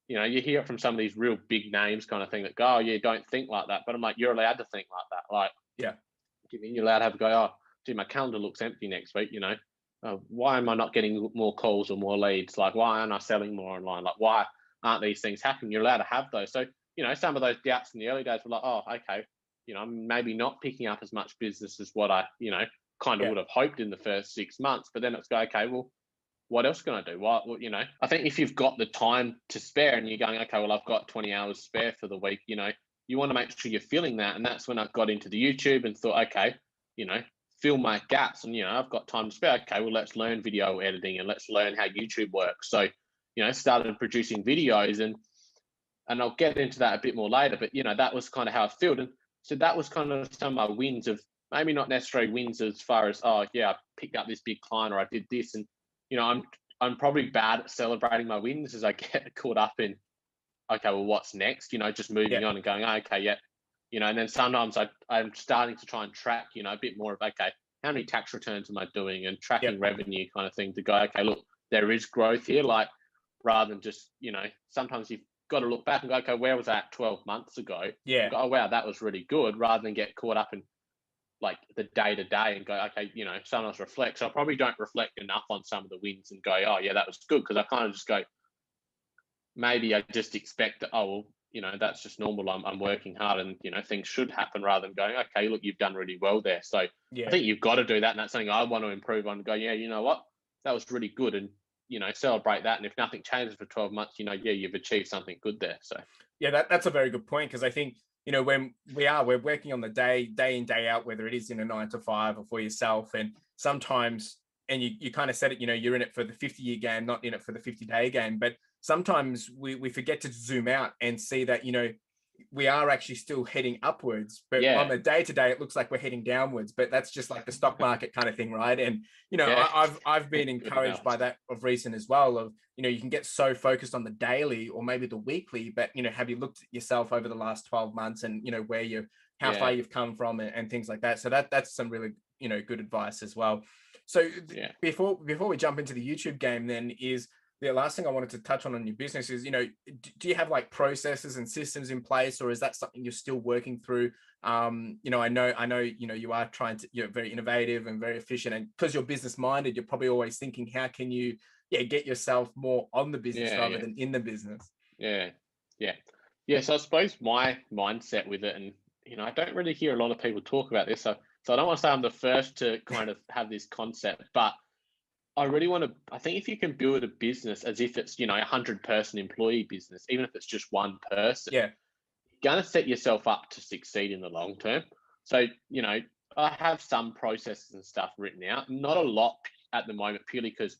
B: you hear it from some of these real big names kind of thing that go, oh, yeah, don't think like that. But I'm like, you're allowed to think like that. Like,
A: Yeah.
B: you're allowed to have a go, oh, gee, my calendar looks empty next week, why am I not getting more calls or more leads? Like, why aren't I selling more online? Like, why aren't these things happening? You're allowed to have those. So, some of those doubts in the early days were like, oh, okay, I'm maybe not picking up as much business as what I, kind of
A: Yeah.
B: would have hoped in the first 6 months. But then it's go, okay, well, what else can I do? What, I think if you've got the time to spare and you're going, okay, well, I've got 20 hours spare for the week, you want to make sure you're filling that. And that's when I got into the YouTube and thought, okay, you know, fill my gaps. And, I've got time to spare. Okay, well, let's learn video editing and let's learn how YouTube works. So, started producing videos and And I'll get into that a bit more later, but that was kind of how I felt. And so that was kind of some of my wins, of maybe not necessarily wins as far as, oh yeah, I picked up this big client or I did this. And I'm probably bad at celebrating my wins as I get caught up in, okay, well, what's next? Just moving on and going, oh, okay, yeah. And then sometimes I'm starting to try and track, a bit more of, okay, how many tax returns am I doing, and tracking revenue kind of thing, to go, okay, look, there is growth here. Like, rather than just, sometimes you've got to look back and go, okay, where was that 12 months ago?
A: Yeah.
B: Go, oh, wow, that was really good, rather than get caught up in like the day to day and go, okay, sometimes reflect. So I probably don't reflect enough on some of the wins and go, oh yeah, that was good. Because I kind of just go, maybe I just expect that, oh, well, that's just normal. I'm working hard, and, things should happen, rather than going, okay, look, you've done really well there. So I think you've got to do that. And that's something I want to improve on, and go, yeah, you know what? That was really good. And, celebrate that. And if nothing changes for 12 months, yeah, you've achieved something good there. So
A: yeah, that's a very good point, because I think, when we're working on the day in, day out, whether it is in a 9 to 5 or for yourself, and sometimes, and you kind of said it, you're in it for the 50-year game, not in it for the 50-day game. But sometimes we forget to zoom out and see that, we are actually still heading upwards, but on the day to day, it looks like we're heading downwards. But that's just like the stock market kind of thing, right? And I've been encouraged by that of recent as well. Of you can get so focused on the daily or maybe the weekly, but have you looked at yourself over the last 12 months, and where how far you've come from, and things like that. So that's some really good advice as well. So before we jump into the YouTube game, then, is the last thing I wanted to touch on your business is, do you have like processes and systems in place, or is that something you're still working through? I know, you are trying to, you're very innovative and very efficient, and because you're business minded, you're probably always thinking, how can you, get yourself more on the business rather than in the business?
B: Yeah. So I suppose my mindset with it, and, I don't really hear a lot of people talk about this. So I don't want to say I'm the first to kind of have this concept, but I really want to, I think if you can build a business as if it's, a 100-person employee business, even if it's just one person, you're going to set yourself up to succeed in the long term. So, I have some processes and stuff written out, not a lot at the moment, purely because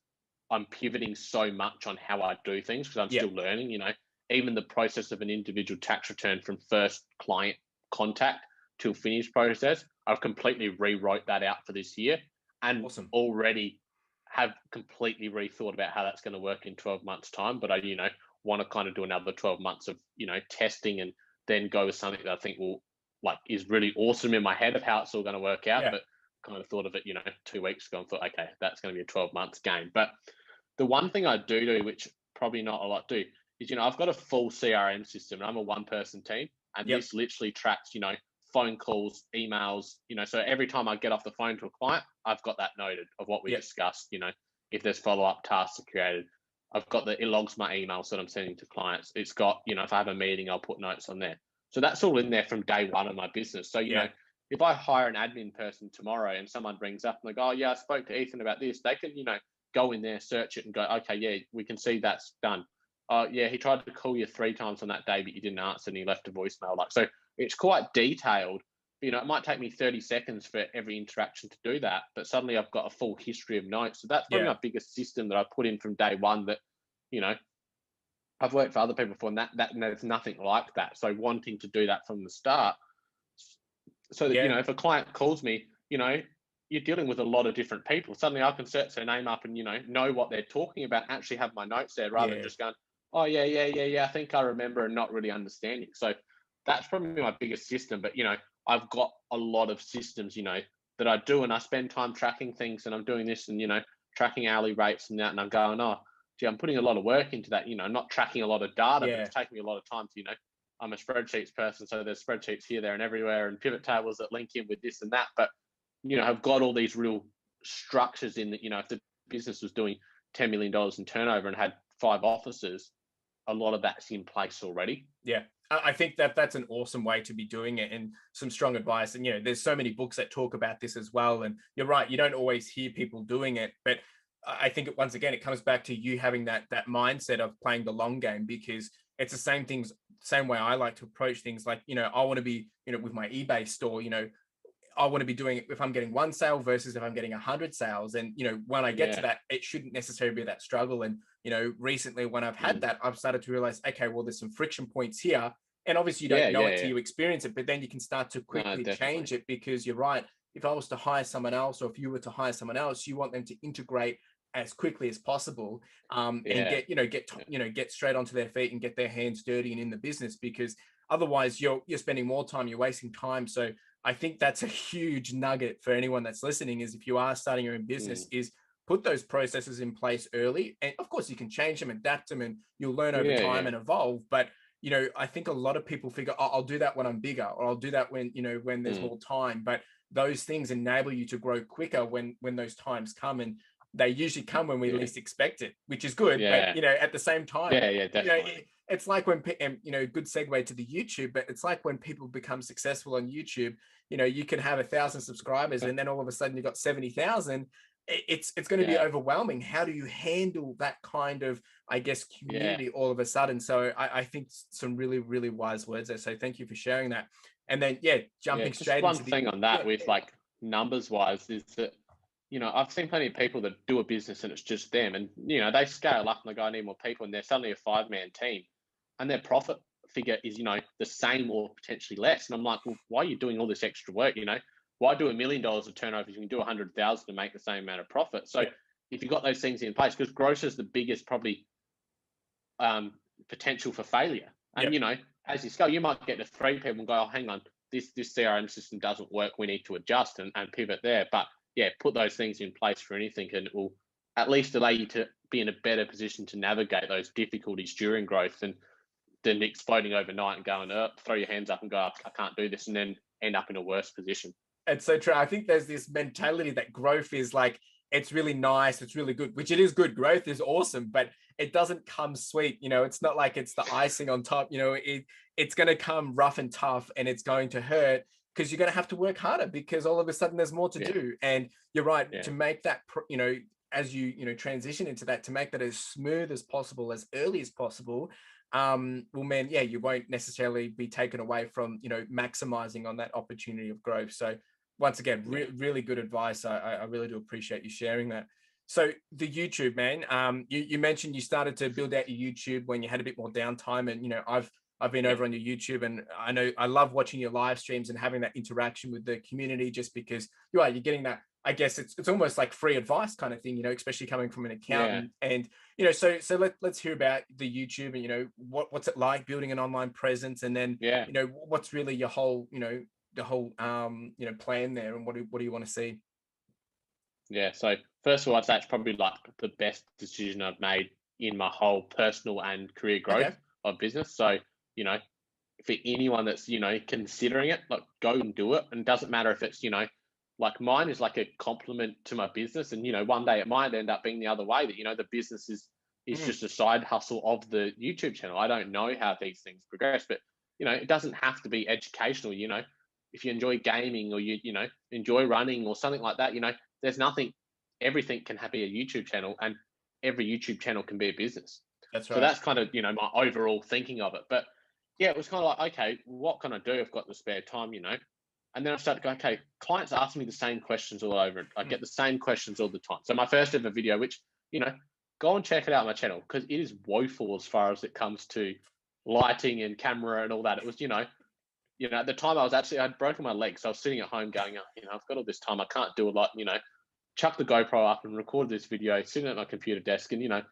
B: I'm pivoting so much on how I do things, because I'm still learning, even the process of an individual tax return from first client contact till finished process, I've completely rewrote that out for this year, and already have completely rethought about how that's going to work in 12 months time. But I, want to kind of do another 12 months of, testing, and then go with something that I think will is really awesome in my head of how it's all going to work out. But kind of thought of it, 2 weeks ago, and thought, okay, that's going to be a 12 months game. But the one thing I do, which probably not a lot do, is, I've got a full CRM system, and I'm a 1-person team, and this literally tracks, phone calls, emails, so every time I get off the phone to a client, I've got that noted of what we discussed. If there's follow-up tasks created, I've got it logs my emails that I'm sending to clients. It's got, if I have a meeting, I'll put notes on there. So that's all in there from day one of my business. So, if I hire an admin person tomorrow and someone brings up and they go, oh yeah, I spoke to Ethan about this, they can, go in there, search it, and go, okay, yeah, we can see that's done. Oh yeah, he tried to call you 3 times on that day, but you didn't answer, and he left a voicemail. So it's quite detailed. It might take me 30 seconds for every interaction to do that, but suddenly I've got a full history of notes. So that's probably my biggest system that I put in from day one, that, I've worked for other people before, and that there's nothing like that. So wanting to do that from the start, so that, if a client calls me, you're dealing with a lot of different people. Suddenly I can search their name up and, know what they're talking about, and actually have my notes there, rather than just going, oh yeah, I think I remember, and not really understanding. So that's probably my biggest system. But, I've got a lot of systems, that I do, and I spend time tracking things, and I'm doing this, and, tracking hourly rates and that, and I'm going, oh, gee, I'm putting a lot of work into that, not tracking a lot of data, but it's taking me a lot of time to, I'm a spreadsheets person, so there's spreadsheets here, there, and everywhere, and pivot tables that link in with this and that. But, I've got all these real structures in that, if the business was doing $10 million in turnover and had 5 offices, a lot of that's in place already.
A: Yeah. I think that's an awesome way to be doing it, and some strong advice. And, there's so many books that talk about this as well. And you're right, you don't always hear people doing it, but I think once again, it comes back to you having that mindset of playing the long game, because it's the same way I like to approach things. Like, I want to be, with my eBay store, I want to be doing it if I'm getting 1 sale versus if I'm getting 100 sales. And, when I get to that, it shouldn't necessarily be that struggle. And recently when I've had
B: Mm.
A: that, I've started to realize, okay, well, there's some friction points here. And obviously you
B: Yeah,
A: don't know
B: yeah,
A: it till
B: yeah.
A: you experience it, but then you can start to
B: No,
A: quickly
B: definitely.
A: change it, because you're right. If I was to hire someone else, or if you were to hire someone else, you want them to integrate as quickly as possible, and
B: Yeah, yeah,
A: get straight onto their feet and get their hands dirty and in the business, because otherwise you're spending more time, you're wasting time. So I think that's a huge nugget for anyone that's listening, is if you are starting your own business,
B: mm.
A: is put those processes in place early. And of course you can change them, adapt them, and you'll learn over
B: Yeah,
A: time
B: yeah,
A: and evolve. But I think a lot of people figure, oh, I'll do that when I'm bigger, or I'll do that when, when there's
B: mm.
A: more time. But those things enable you to grow quicker when those times come. And they usually come when we
B: Yeah,
A: least expect it, which is good. But,
B: yeah,
A: at the same time,
B: yeah, yeah, definitely.
A: it's like when, good segue to the YouTube, but it's like when people become successful on YouTube, you can have 1,000 subscribers, and then all of a sudden you've got 70,000. It's going to be
B: Yeah,
A: overwhelming. How do you handle that kind of, I guess,
B: yeah,
A: community all of a sudden? So I think some really, really wise words there. So thank you for sharing that. And then, yeah,
B: yeah.
A: jumping
B: Just
A: straight
B: one
A: into the,
B: thing on
A: yeah,
B: that with like numbers wise is that, I've seen plenty of people that do a business and it's just them, and they scale up and they go, I need more people, and they're suddenly a 5-man team, and their profit figure is the same or potentially less. And I'm like, well, why are you doing all this extra work? Why do $1 million of turnover if you can do 100,000 to make the same amount of profit? So
A: yeah,
B: if you've got those things in place, because growth is the biggest probably um, potential for failure.
A: yeah.
B: And as you scale, you might get to 3 people and go, oh, hang on, this CRM system doesn't work. We need to adjust and pivot there. But yeah, put those things in place for anything, and it will at least allow you to be in a better position to navigate those difficulties during growth than exploding overnight and going, throw your hands up and go, I can't do this, and then end up in a worse position.
A: It's so true. I think there's this mentality that growth is like, it's really nice, it's really good, which it is good. Growth is awesome, but it doesn't come sweet. It's not like it's the icing on top. It's going to come rough and tough, and it's going to hurt, because you're going to have to work harder, because all of a sudden there's more to
B: Yeah,
A: do. And you're right,
B: yeah,
A: to make that, as you transition into that, to make that as smooth as possible, as early as possible, well, man, yeah, you won't necessarily be taken away from, maximizing on that opportunity of growth. So once again,
B: yeah,
A: really good advice. I really do appreciate you sharing that. So the YouTube, man, you mentioned you started to build out your YouTube when you had a bit more downtime, and I've been
B: yeah,
A: over on your YouTube, and I know I love watching your live streams and having that interaction with the community, just because you're getting that. I guess it's almost like free advice kind of thing, especially coming from an
B: yeah,
A: accountant. And so let's hear about the YouTube, and what's it like building an online presence, and then
B: yeah.
A: what's really your whole the whole plan there, and what do you want to see?
B: Yeah. So first of all, I'd say it's probably like the best decision I've made in my whole personal and career growth
A: Okay.
B: of business. So, you know, for anyone that's, considering it, like go and do it. And it doesn't matter if it's, like mine is like a complement to my business. And, one day it might end up being the other way that, the business is
A: Mm,
B: just a side hustle of the YouTube channel. I don't know how these things progress, but it doesn't have to be educational, if you enjoy gaming, or you enjoy running or something like that, there's nothing, everything can be a YouTube channel, and every YouTube channel can be a business.
A: that's
B: So
A: right.
B: that's kind of, my overall thinking of it. But yeah, it was kind of like, okay, what can I do? I've got the spare time, And then I started to go, okay, clients ask me the same questions all over. I
A: Mm,
B: get the same questions all the time. So my first ever video, which, you know, go and check it out on my channel, because it is woeful as far as it comes to lighting and camera and all that. It was, at the time I'd broken my leg. So I was sitting at home going, oh, I've got all this time. I can't do a lot, chuck the GoPro up and record this video sitting at my computer desk. And,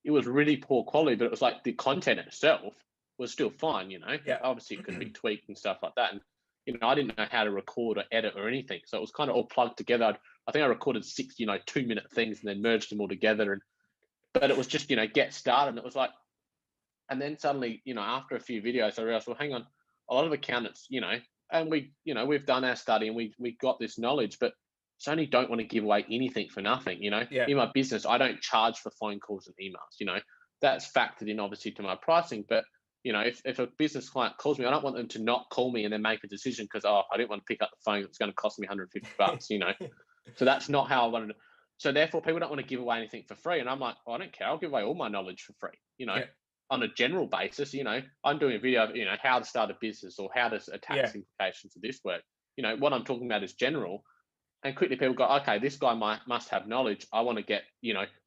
B: it was really poor quality, but it was like the content itself was still fine,
A: yeah.
B: Obviously it could be tweaked and stuff like that. And, I didn't know how to record or edit or anything. So it was kind of all plugged together. I think I recorded 6, 2-minute things and then merged them all together. But it was just, get started. And it was like, and then suddenly, after a few videos, I realized, well, hang on, a lot of accountants, and we've done our study and we got this knowledge, but Sony don't want to give away anything for nothing.
A: Yeah.
B: In my business, I don't charge for phone calls and emails. That's factored in obviously to my pricing. But if a business client calls me, I don't want them to not call me and then make a decision because, oh, I didn't want to pick up the phone. It's going to cost me $150. So that's not how I wanted to. So therefore, people don't want to give away anything for free. And I'm like, well, I don't care. I'll give away all my knowledge for free.
A: Yeah.
B: On a general basis, I'm doing a video of, how to start a business or how does a
A: Yeah.
B: tax implications of this work. What I'm talking about is general. And quickly people go, okay, this guy must have knowledge. I want to get,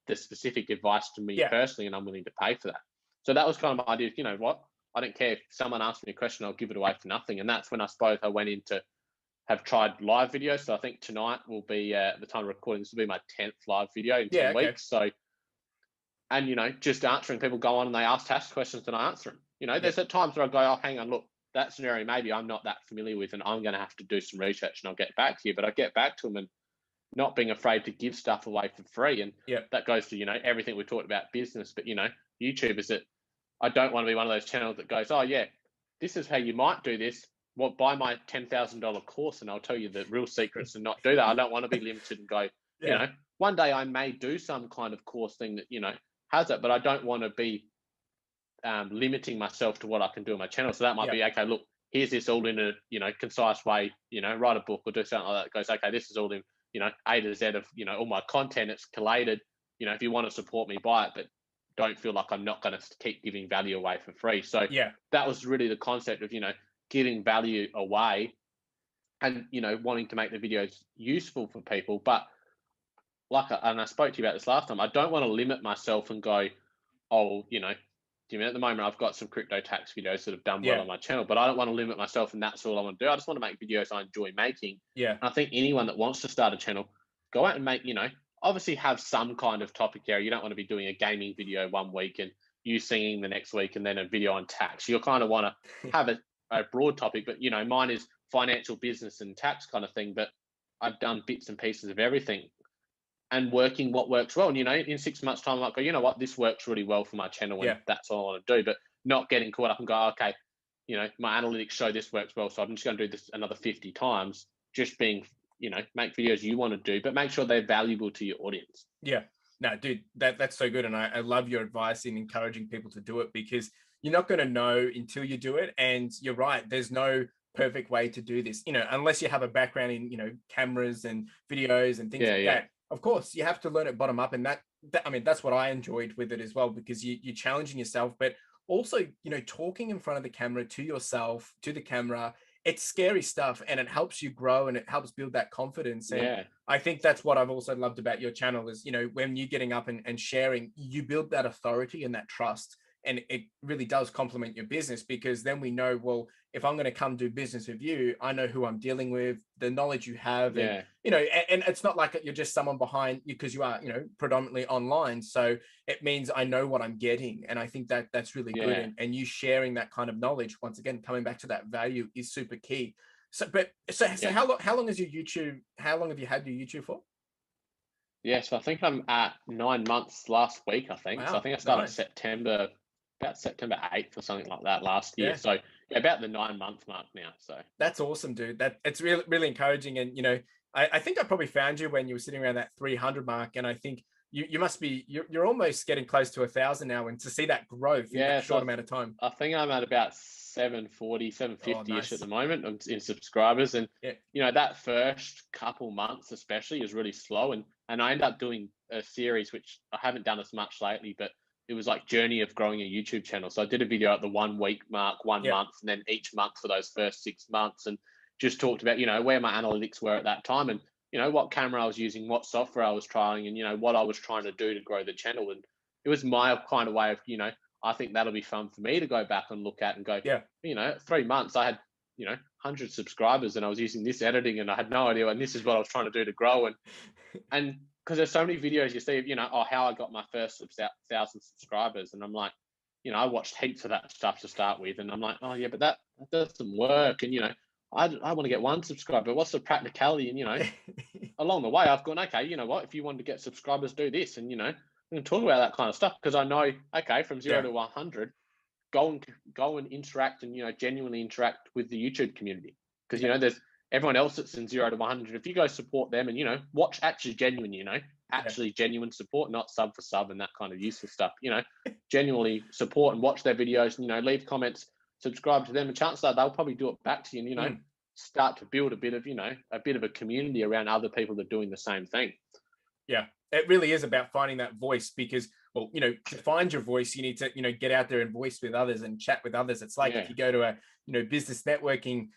B: the specific advice to me
A: Yeah.
B: personally, and I'm willing to pay for that. So that was kind of my idea. You know what? I don't care if someone asks me a question, I'll give it away for nothing. And that's when I suppose I went into have tried live videos. So I think tonight will be at the time of recording. This will be my 10th live video in
A: Yeah.
B: 10
A: Okay.
B: weeks. So, and just answering, people go on and they ask task questions and I answer them.
A: Yeah.
B: There's at times where I go, oh, hang on, look, that scenario maybe I'm not that familiar with, and I'm going to have to do some research and I'll get back to you. But I get back to them and not being afraid to give stuff away for free. And
A: Yeah.
B: that goes to, everything we talked about business, but YouTube is that I don't want to be one of those channels that goes, oh yeah, this is how you might do this. Well, buy my $10,000 course and I'll tell you the real secrets and not do that. I don't want to be limited and go,
A: Yeah.
B: One day I may do some kind of course thing that, has it, but I don't want to be limiting myself to what I can do on my channel. So that might be, okay, look, here's this all in a, concise way, write a book or do something like that. It goes, okay, this is all in, A to Z of, all my content. It's collated. If you want to support me, buy it, but don't feel like I'm not going to keep giving value away for free. So that was really the concept of, giving value away and, wanting to make the videos useful for people. But and I spoke to you about this last time, I don't want to limit myself and go, oh, at the moment I've got some crypto tax videos that have done well on my channel, but I don't want to limit myself and that's all I want to do. I just want to make videos I enjoy making.
A: Yeah.
B: And I think anyone that wants to start a channel, go out and make, obviously have some kind of topic area. You don't want to be doing a gaming video one week and you singing the next week and then a video on tax. You'll kind of want to have a broad topic, but mine is financial, business and tax kind of thing, but I've done bits and pieces of everything and working what works well. And, in 6 months time, I might go, you know what, this works really well for my channel and that's all I want to do, but not getting caught up and go, okay, my analytics show this works well, so I'm just going to do this another 50 times, just being, make videos you want to do, but make sure they're valuable to your audience.
A: Yeah. No, dude, that's so good. And I love your advice in encouraging people to do it, because you're not going to know until you do it. And you're right. There's no perfect way to do this, unless you have a background in, cameras and videos and things like that. Of course, you have to learn it bottom up. And that's what I enjoyed with it as well, because you're challenging yourself, but also, talking in front of the camera to yourself, to the camera, it's scary stuff and it helps you grow and it helps build that confidence. And I think that's what I've also loved about your channel is, when you're getting up and sharing, you build that authority and that trust. And it really does complement your business, because then we know, well, if I'm going to come do business with you, I know who I'm dealing with, the knowledge you have, and, and it's not like you're just someone behind you, because you are, predominantly online. So it means I know what I'm getting. And I think that that's really good. And you sharing that kind of knowledge, once again, coming back to that value, is super key. So how long has your YouTube, how long have you had your YouTube for?
B: So I think I'm at 9 months last week, I think.
A: Wow,
B: So I think I started about September 8th or something like that last year. So about the 9-month mark now. So
A: that's awesome, dude. It's really, really encouraging. And, I think I probably found you when you were sitting around that 300 mark. And I think you must be, you're almost getting close to 1,000 now. And to see that growth in that short amount of time.
B: I think I'm at about 740, 750-ish at the moment in subscribers. And, that first couple months especially is really slow. And I end up doing a series, which I haven't done as much lately, but it was like journey of growing a YouTube channel. So I did a video at the 1 week mark, 1 month, and then each month for those first 6 months, and just talked about, where my analytics were at that time and, what camera I was using, what software I was trying, and, what I was trying to do to grow the channel. And it was my kind of way of, I think that'll be fun for me to go back and look at and go, 3 months, I had, 100 subscribers and I was using this editing and I had no idea. And this is what I was trying to do to grow. And because there's so many videos you see of, how I got my first 1,000 subscribers. And I'm like, I watched heaps of that stuff to start with. And I'm like, oh yeah, but that doesn't work. And, I want to get 1 subscriber. What's the practicality? And, along the way, I've gone, okay, you know what? If you want to get subscribers, do this. And, we can talk about that kind of stuff, because I know, okay, from 0 to 100, go and interact and, genuinely interact with the YouTube community. Because, there's everyone else that's in 0 to 100. If you go support them and, watch actually genuine, genuine support, not sub for sub and that kind of useful stuff, genuinely support and watch their videos, leave comments, subscribe to them, and chances are they'll probably do it back to you and, start to build a bit of a community around other people that are doing the same thing.
A: Yeah, it really is about finding that voice, because well, to find your voice, you need to, get out there and voice with others and chat with others. It's like if you go to a, business networking,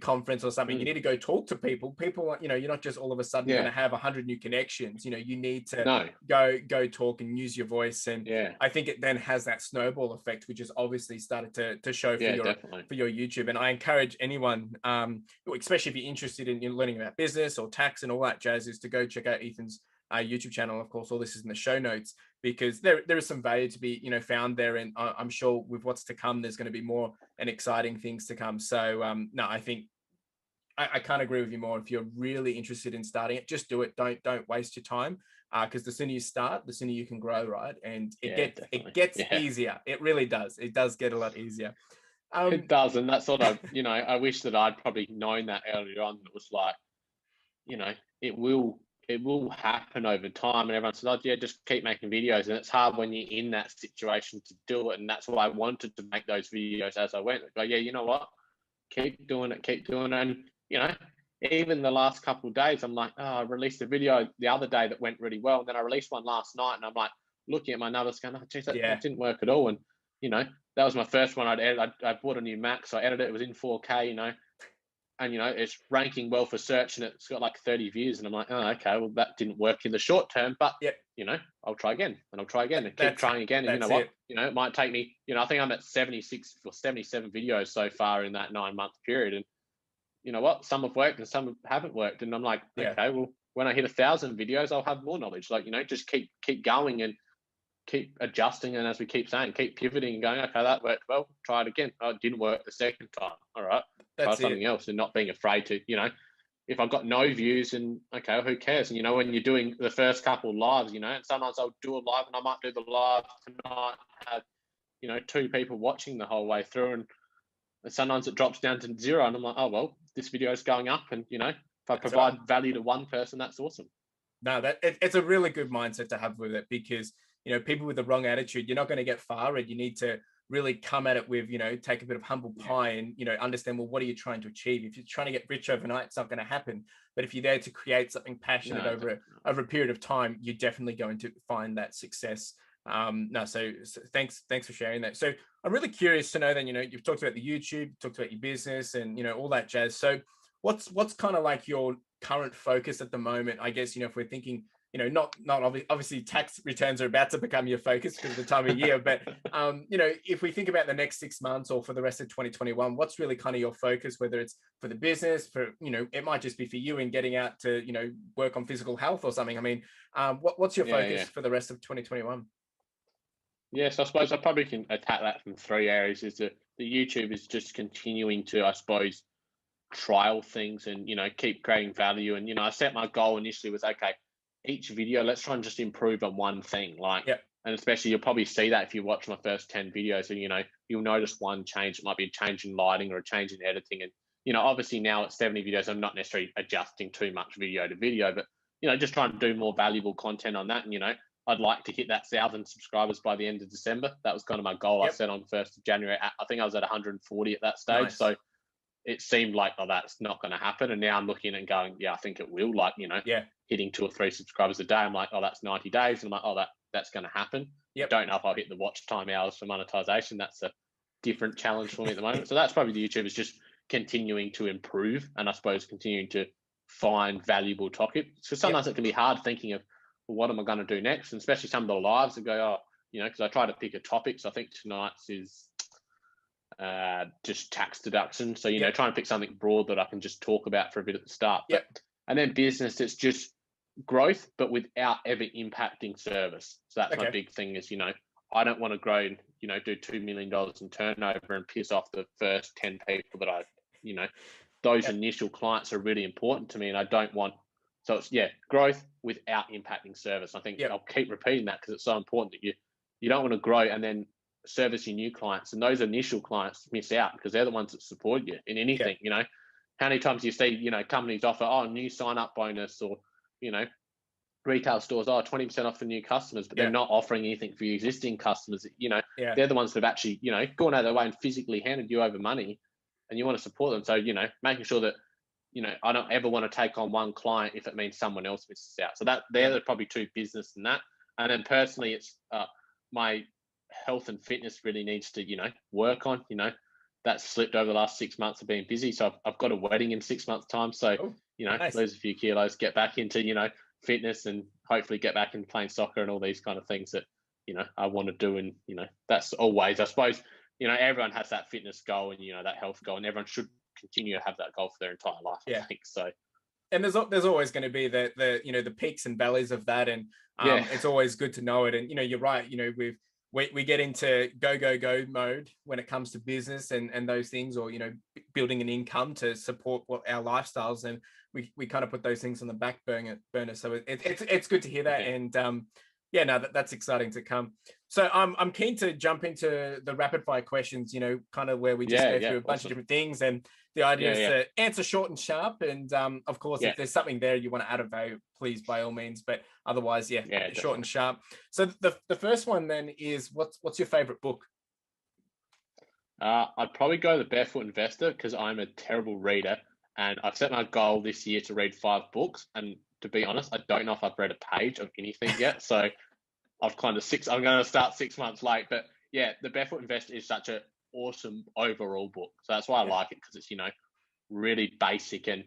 A: conference or something, you need to go talk to people. People, you're not just all of a sudden going to have 100 new connections. You need to go talk and use your voice. And I think it then has that snowball effect, which is obviously started to show for your YouTube. And I encourage anyone, especially if you're interested in learning about business or tax and all that jazz, is to go check out Ethan's YouTube channel. Of course, all this is in the show notes, because there is some value to be found there, and I'm sure with what's to come, there's going to be more and exciting things to come. So no, I think I can't agree with you more. If you're really interested in starting it, just do it. Don't waste your time, because the sooner you start, the sooner you can grow, right? And it gets easier. It really does. It does get a lot easier.
B: It does, and that's sort of I wish that I'd probably known that earlier on. It was like, it will happen over time, and everyone says, "Oh, yeah, just keep making videos." And it's hard when you're in that situation to do it, and that's why I wanted to make those videos as I went. But yeah, you know what? Keep doing it, and even the last couple of days, I'm like, oh, I released a video the other day that went really well, and then I released one last night, and I'm like looking at my numbers, going, "Oh, geez, that didn't work at all." And that was my first one I'd edited. I bought a new Mac, so I edited it. It was in 4K, and it's ranking well for search, and it's got like 30 views, and I'm like, oh, okay, well, that didn't work in the short term, but I'll try again, and I'll try again, and keep trying again. And you know what, it might take me, I think I'm at 76 or 77 videos so far in that 9-month period, and you know what, some have worked and some haven't worked, and I'm like, okay, well, when I hit 1,000 videos, I'll have more knowledge. Like, just keep going and keep adjusting, and as we keep saying, keep pivoting and going, okay, that worked well, try it again. Oh, it didn't work the second time. All right, try something else, and not being afraid to, if I've got no views, and okay, who cares? And when you're doing the first couple of lives, and sometimes I'll do a live, and I might do the live tonight, have 2 people watching the whole way through, and sometimes it drops down to 0, and I'm like, oh well, this video is going up, and if I provide value to one person, that's awesome.
A: No, it's a really good mindset to have with it, because people with the wrong attitude, you're not going to get far, and you need to really come at it with, take a bit of humble pie and, understand, well, what are you trying to achieve? If you're trying to get rich overnight, it's not going to happen. But if you're there to create something passionate over a period of time, you're definitely going to find that success. So thanks for sharing that. So I'm really curious to know then, you've talked about the YouTube, talked about your business, and, all that jazz. So what's kind of like your current focus at the moment? I guess, if we're thinking, not obviously tax returns are about to become your focus because of the time of year, but if we think about the next 6 months or for the rest of 2021, what's really kind of your focus, whether it's for the business, for it might just be for you in getting out to work on physical health or something. I mean, what's your focus for the rest of 2021?
B: Yes, I suppose I probably can attack that from 3 areas. Is that the YouTube is just continuing to, I suppose, trial things and keep creating value. And I set my goal initially was, okay, each video, let's try and just improve on one thing. And especially you'll probably see that if you watch my first 10 videos, and you'll notice one change. It might be a change in lighting or a change in editing. And obviously now at 70 videos, I'm not necessarily adjusting too much video to video, but just trying to do more valuable content on that. And I'd like to hit that 1,000 subscribers by the end of December. That was kind of my goal I set on 1st of January. I think I was at 140 at that stage. Nice. So it seemed like, oh, that's not going to happen. And now I'm looking and going, yeah, I think it will. Like, hitting 2 or 3 subscribers a day. I'm like, oh, that's 90 days. And I'm like, oh, that's going to happen. I don't know if I'll hit the watch time hours for monetization. That's a different challenge for me at the moment. So that's probably the YouTube, is just continuing to improve, and I suppose continuing to find valuable topics. So sometimes it can be hard thinking of, well, what am I going to do next? And especially some of the lives that go, oh, because I try to pick a topic. So I think tonight's is just tax deduction. So, trying to pick something broad that I can just talk about for a bit at the start. And then business, it's just growth, but without ever impacting service. So that's my big thing is, I don't want to grow and, do $2 million in turnover and piss off the first 10 people that those initial clients are really important to me. And I don't want, so it's, growth without impacting service. I think I'll keep repeating that because it's so important that you don't want to grow and then service your new clients, and those initial clients miss out because they're the ones that support you in anything. How many times do you see companies offer new sign up bonus, or retail stores 20% off for new customers, but they're not offering anything for your existing customers. They're the ones that have actually gone out of their way and physically handed you over money, and you want to support them. So making sure that I don't ever want to take on one client if it means someone else misses out. So that they're probably 2 business in that. And then personally, it's my health and fitness really needs to, work on, that's slipped over the last 6 months of being busy. So I've got a wedding in 6 months' time. So,
A: Oh, nice.
B: lose a few kilos, get back into, fitness, and hopefully get back into playing soccer and all these kind of things that, I want to do. And, that's always, I suppose, everyone has that fitness goal and, that health goal, and everyone should continue to have that goal for their entire life, I think. So,
A: and there's always going to be the the peaks and valleys of that, and it's always good to know it. And you're right. We get into go mode when it comes to business and those things, or building an income to support what our lifestyles, and we kind of put those things on the back burner. So it's good to hear that, and no, that's exciting to come. So I'm keen to jump into the rapid fire questions, kind of where we just go through a bunch of different things. And the idea is to answer short and sharp. And of course, if there's something there you want to add a value, please, by all means. But otherwise, short and sharp. So the first one then is, what's your favorite book?
B: I'd probably go The Barefoot Investor, because I'm a terrible reader. And I've set my goal this year to read 5 books. And to be honest, I don't know if I've read a page of anything yet. So I've kind of I'm going to start 6 months late. But yeah, The Barefoot Investor is such an awesome overall book. So that's why I like it, because it's, really basic. And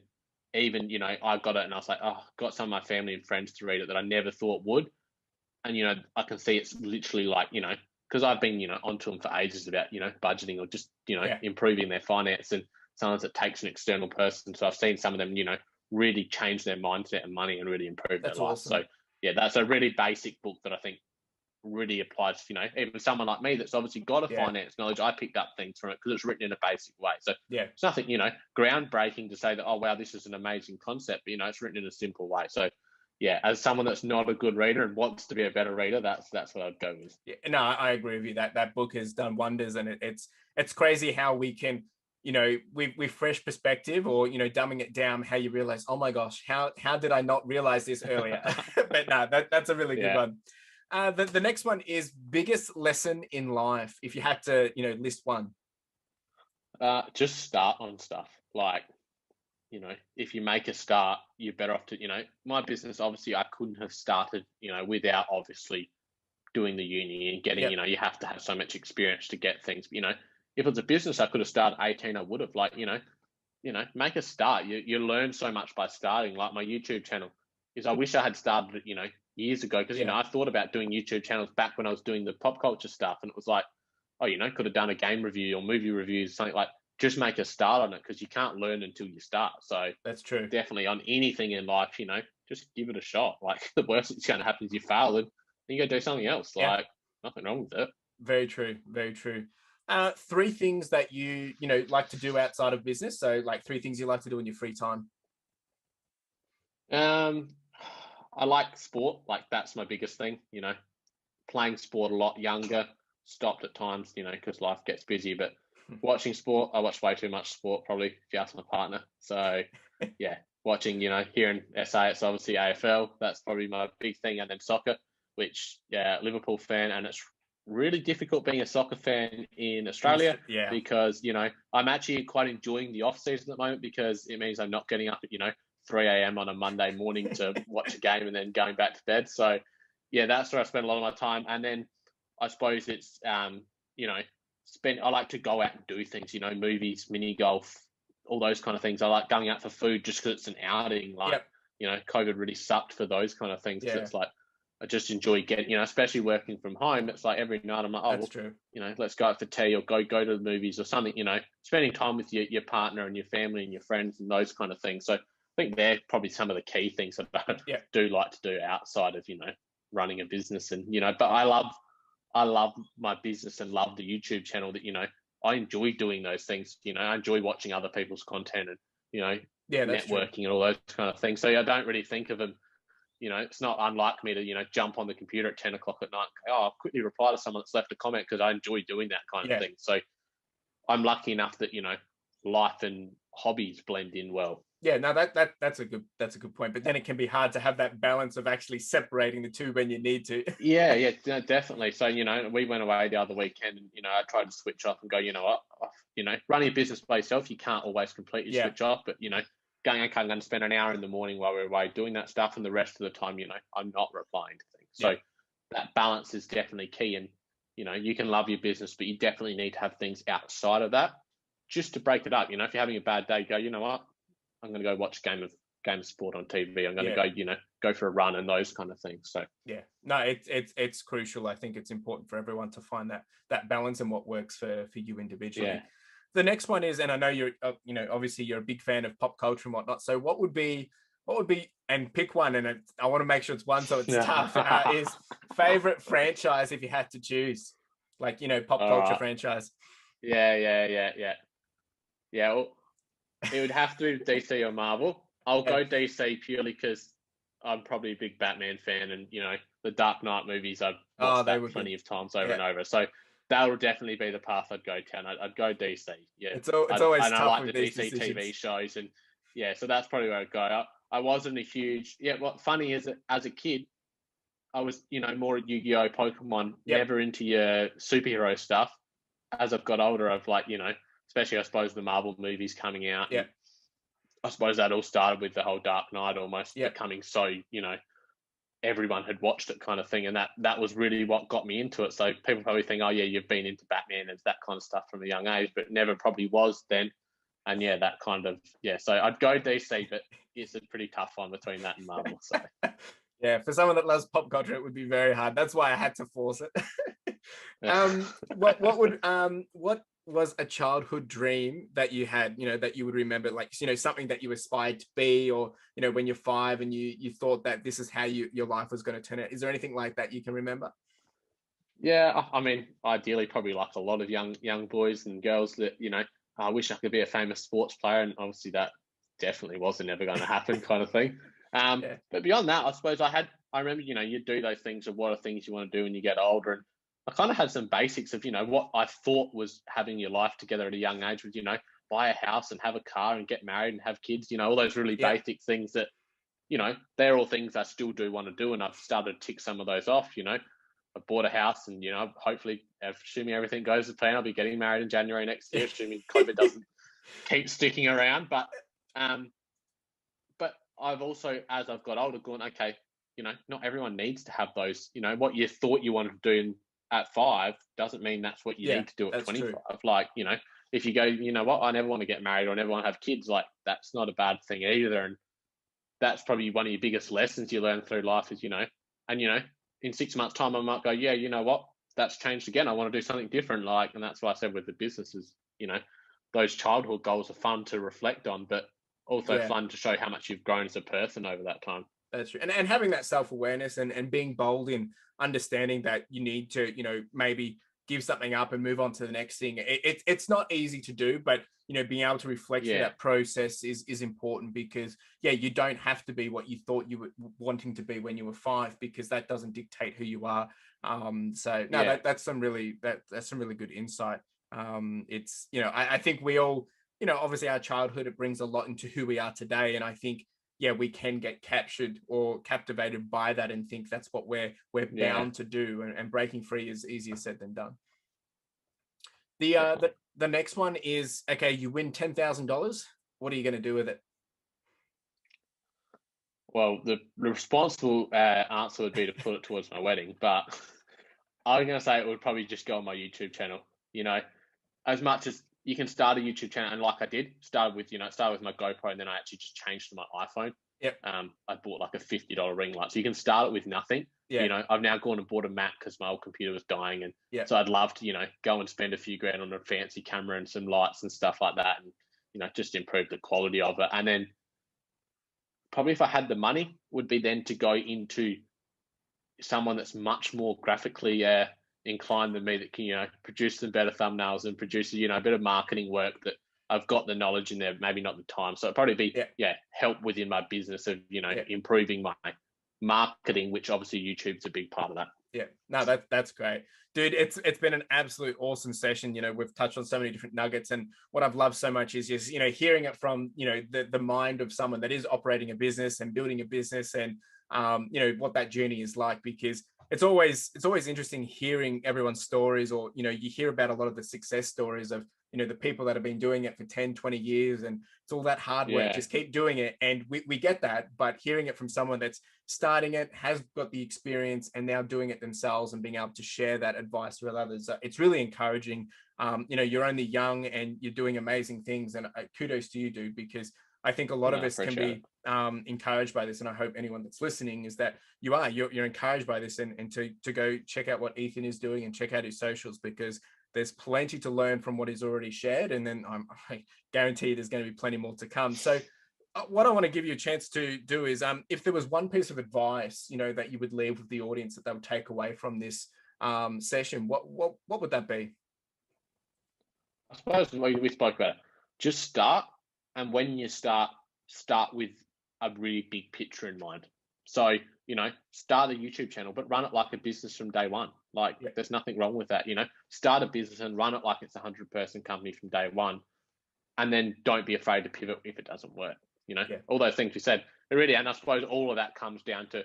B: even, I got it and I was like, oh, got some of my family and friends to read it that I never thought would. And, I can see it's literally like, because I've been, onto them for ages about, budgeting or just, improving their finance. And sometimes it takes an external person. So I've seen some of them, really change their mindset and money and really improve their life.
A: Awesome.
B: So yeah, that's a really basic book that I think really applies to, even someone like me that's obviously got a finance knowledge. I picked up things from it because it's written in a basic way. So it's nothing, groundbreaking to say that, oh, wow, this is an amazing concept, but, it's written in a simple way. So yeah, as someone that's not a good reader and wants to be a better reader, that's what I'd go with.
A: Yeah, no, I agree with you. That book has done wonders, and it's crazy how we can, with fresh perspective, or dumbing it down, how you realize, oh my gosh, how did I not realize this earlier? But no, that's a really good one. The next one is biggest lesson in life. If you had to, list one.
B: Just start on stuff. Like, if you make a start, you're better off to, my business, obviously I couldn't have started, without obviously doing the uni and getting, you have to have so much experience to get things. If it's a business I could have started 18, I would have, like, make a start. You learn so much by starting. Like my YouTube channel is, I wish I had started it, years ago, because, I thought about doing YouTube channels back when I was doing the pop culture stuff, and it was like, oh, could have done a game review or movie reviews, something like. Just make a start on it, because you can't learn until you start. So
A: that's true.
B: Definitely on anything in life, just give it a shot. Like, the worst that's going to happen is you fail, and then you go do something else. Like, nothing wrong with it.
A: Very true. Very true. 3 things that you like to do outside of business. So like 3 things you like to do in your free time.
B: I like sport. Like, that's my biggest thing. Playing sport a lot younger. Stopped at times, because life gets busy, but watching sport, I watch way too much sport, probably, if you ask my partner. So yeah, watching, here in SA, it's obviously AFL. That's probably my big thing. And then soccer, which, Liverpool fan. And it's really difficult being a soccer fan in Australia, because, I'm actually quite enjoying the off season at the moment, because it means I'm not getting up at, 3 a.m. on a Monday morning to watch a game and then going back to bed. So yeah, that's where I spend a lot of my time. And then I suppose it's, I like to go out and do things, movies, mini golf, all those kind of things. I like going out for food just because it's an outing. Like, COVID really sucked for those kind of things. It's like, I just enjoy getting, especially working from home. It's like every night I'm like, oh,
A: that's true.
B: Let's go out for tea or go to the movies or something, spending time with your partner and your family and your friends and those kind of things. So I think they're probably some of the key things that I do like to do outside of, running a business. And, but I love my business and love the YouTube channel that, I enjoy doing those things. I enjoy watching other people's content and, networking and all those kind of things. So I don't really think of them, it's not unlike me to, jump on the computer at 10 o'clock at night. And go, oh, I'll quickly reply to someone that's left a comment, because I enjoy doing that kind of thing. So I'm lucky enough that, life and hobbies blend in well.
A: Yeah, no, that's a good point. But then it can be hard to have that balance of actually separating the two when you need to.
B: Yeah, definitely. So, we went away the other weekend and, I tried to switch off and go, what, running a business by yourself, you can't always completely switch off, but, going, okay, I'm going to spend an hour in the morning while we're away doing that stuff, and the rest of the time, I'm not replying to things. So that balance is definitely key. And, you can love your business, but you definitely need to have things outside of that just to break it up. If you're having a bad day, go, you know what? I'm going to go watch game of sport on TV. I'm going to go, go for a run and those kind of things. So
A: yeah, no, it's crucial. I think it's important for everyone to find that balance and what works for you individually.
B: yeah.
A: The next one is, and I know you're, obviously you're a big fan of pop culture and whatnot. So what would be, and pick one, and I want to make sure it's one, so it's tough. Is favorite franchise if you had to choose, like pop culture franchise?
B: Yeah. Well, it would have to be DC or Marvel. I'll go DC purely because I'm probably a big Batman fan, and the Dark Knight movies I've watched that plenty of times over and over. So that would definitely be the path I'd go down. I'd go DC. Yeah,
A: it's always
B: and
A: tough
B: I like
A: with
B: the
A: these
B: DC
A: decisions.
B: TV shows, and so that's probably where I'd go. I wasn't a huge What funny is that as a kid, I was more Yu-Gi-Oh, Pokemon, never into your superhero stuff. As I've got older, I've especially I suppose the Marvel movies coming out.
A: Yeah.
B: I suppose that all started with the whole Dark Knight almost becoming so, everyone had watched it kind of thing. And that was really what got me into it. So people probably think, oh yeah, you've been into Batman and that kind of stuff from a young age, but never probably was then. And that kind of, so I'd go DC, but it's a pretty tough one between that and Marvel. So
A: yeah, for someone that loves pop culture, it would be very hard. That's why I had to force it. What was a childhood dream that you had, that you would remember, like, something that you aspired to be, or, when you're 5 and you thought that this is how your life was going to turn out? Is there anything like that you can remember?
B: Yeah, I mean, ideally, probably like a lot of young boys and girls that, I wish I could be a famous sports player. And obviously that definitely wasn't ever going to happen kind of thing. But beyond that, I suppose I remember, you do those things of what are things you want to do when you get older. And I kind of had some basics of, what I thought was having your life together at a young age with, buy a house and have a car and get married and have kids, all those really basic things that, they're all things I still do want to do. And I've started to tick some of those off, I bought a house and, hopefully, assuming everything goes to plan, I'll be getting married in January next year, assuming COVID doesn't keep sticking around. But I've also, as I've got older, gone, okay, not everyone needs to have those, what you thought you wanted to do at 5 doesn't mean that's what you need to do at 25. True. Like, if you go, what, I never want to get married or never want to have kids, like, that's not a bad thing either. And that's probably one of your biggest lessons you learn through life is, in 6 months' time, I might go, yeah, you know what, that's changed again. I want to do something different. Like, and that's why I said with the businesses, those childhood goals are fun to reflect on, but also fun to show how much you've grown as a person over that time.
A: That's true. And having that self-awareness and being bold in understanding that you need to, maybe give something up and move on to the next thing. It's not easy to do, but, being able to reflect through that process is important because, you don't have to be what you thought you were wanting to be when you were 5, because that doesn't dictate who you are. That's some really good insight. It's, I think we all, obviously our childhood, it brings a lot into who we are today. And I think, we can get captured or captivated by that and think that's what we're bound to do. And breaking free is easier said than done. The next one is, okay, you win $10,000. What are you going to do with it?
B: Well, the responsible answer would be to put it towards my wedding, but I'm going to say it would probably just go on my YouTube channel. As much as you can start a YouTube channel, and like I did, started with my GoPro, and then I actually just changed to my iPhone.
A: Yep.
B: I bought like a $50 ring light, so you can start it with nothing. Yeah. I've now gone and bought a Mac because my old computer was dying, and so I'd love to, go and spend a few grand on a fancy camera and some lights and stuff like that, and just improve the quality of it. And then probably if I had the money, would be then to go into someone that's much more graphically inclined than me, that can produce some better thumbnails and produce a bit of marketing work that I've got the knowledge in there, maybe not the time. So it'd probably be help within my business of improving my marketing, which obviously YouTube's a big part of that.
A: Yeah, no, that's great, dude. It's been an absolute awesome session. We've touched on so many different nuggets, and what I've loved so much is just hearing it from the mind of someone that is operating a business and building a business, and what that journey is like, because it's always interesting hearing everyone's stories, or you hear about a lot of the success stories of the people that have been doing it for 10, 20 years, and it's all that hard work.
B: Yeah,
A: Just keep doing it, and we get that. But hearing it from someone that's starting it, has got the experience, and now doing it themselves and being able to share that advice with others, it's really encouraging. You're only young and you're doing amazing things, and kudos to you, dude, because I think a lot
B: no,
A: of
B: I
A: us can
B: appreciate it.
A: be encouraged by this, and I hope anyone that's listening is that you're encouraged by this, and to go check out what Ethan is doing and check out his socials, because there's plenty to learn from what he's already shared, and then I guarantee there's going to be plenty more to come. So what I want to give you a chance to do is, if there was one piece of advice that you would leave with the audience that they would take away from this session, what would that be?
B: I suppose we spoke about it. Just start, and when you start with a really big picture in mind. So, start a YouTube channel, but run it like a business from day one. Like,
A: Yeah,
B: there's nothing wrong with that. Start a business and run it like it's a 100-person company from day one, and then don't be afraid to pivot if it doesn't work.
A: yeah,
B: All those things we said. And I suppose all of that comes down to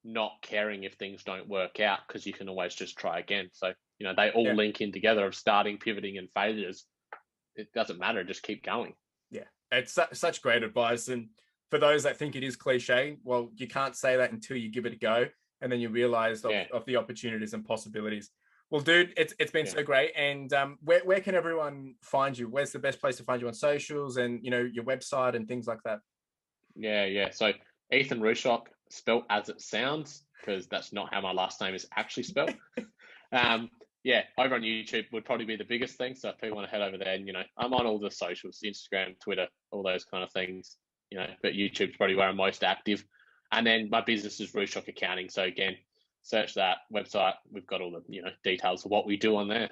B: not caring if things don't work out, because you can always just try again. So, they all
A: yeah.
B: link in together of starting, pivoting, and failures. It doesn't matter. Just keep going.
A: Yeah, it's such great advice. And for those that think it is cliche, well, you can't say that until you give it a go, and then you realize
B: Yeah.
A: of the opportunities and possibilities. Well, dude, it's been
B: Yeah.
A: so great. And where can everyone find you? Where's the best place to find you on socials, and your website and things like that?
B: Yeah. So Ethan Rooshock, spelt as it sounds, because that's not how my last name is actually spelled. Over on YouTube would probably be the biggest thing. So if people want to head over there, and I'm on all the socials, Instagram, Twitter, all those kind of things. But YouTube's probably where I'm most active. And then my business is Rooshock Accounting. So again, search that website. We've got all the details of what we do on there.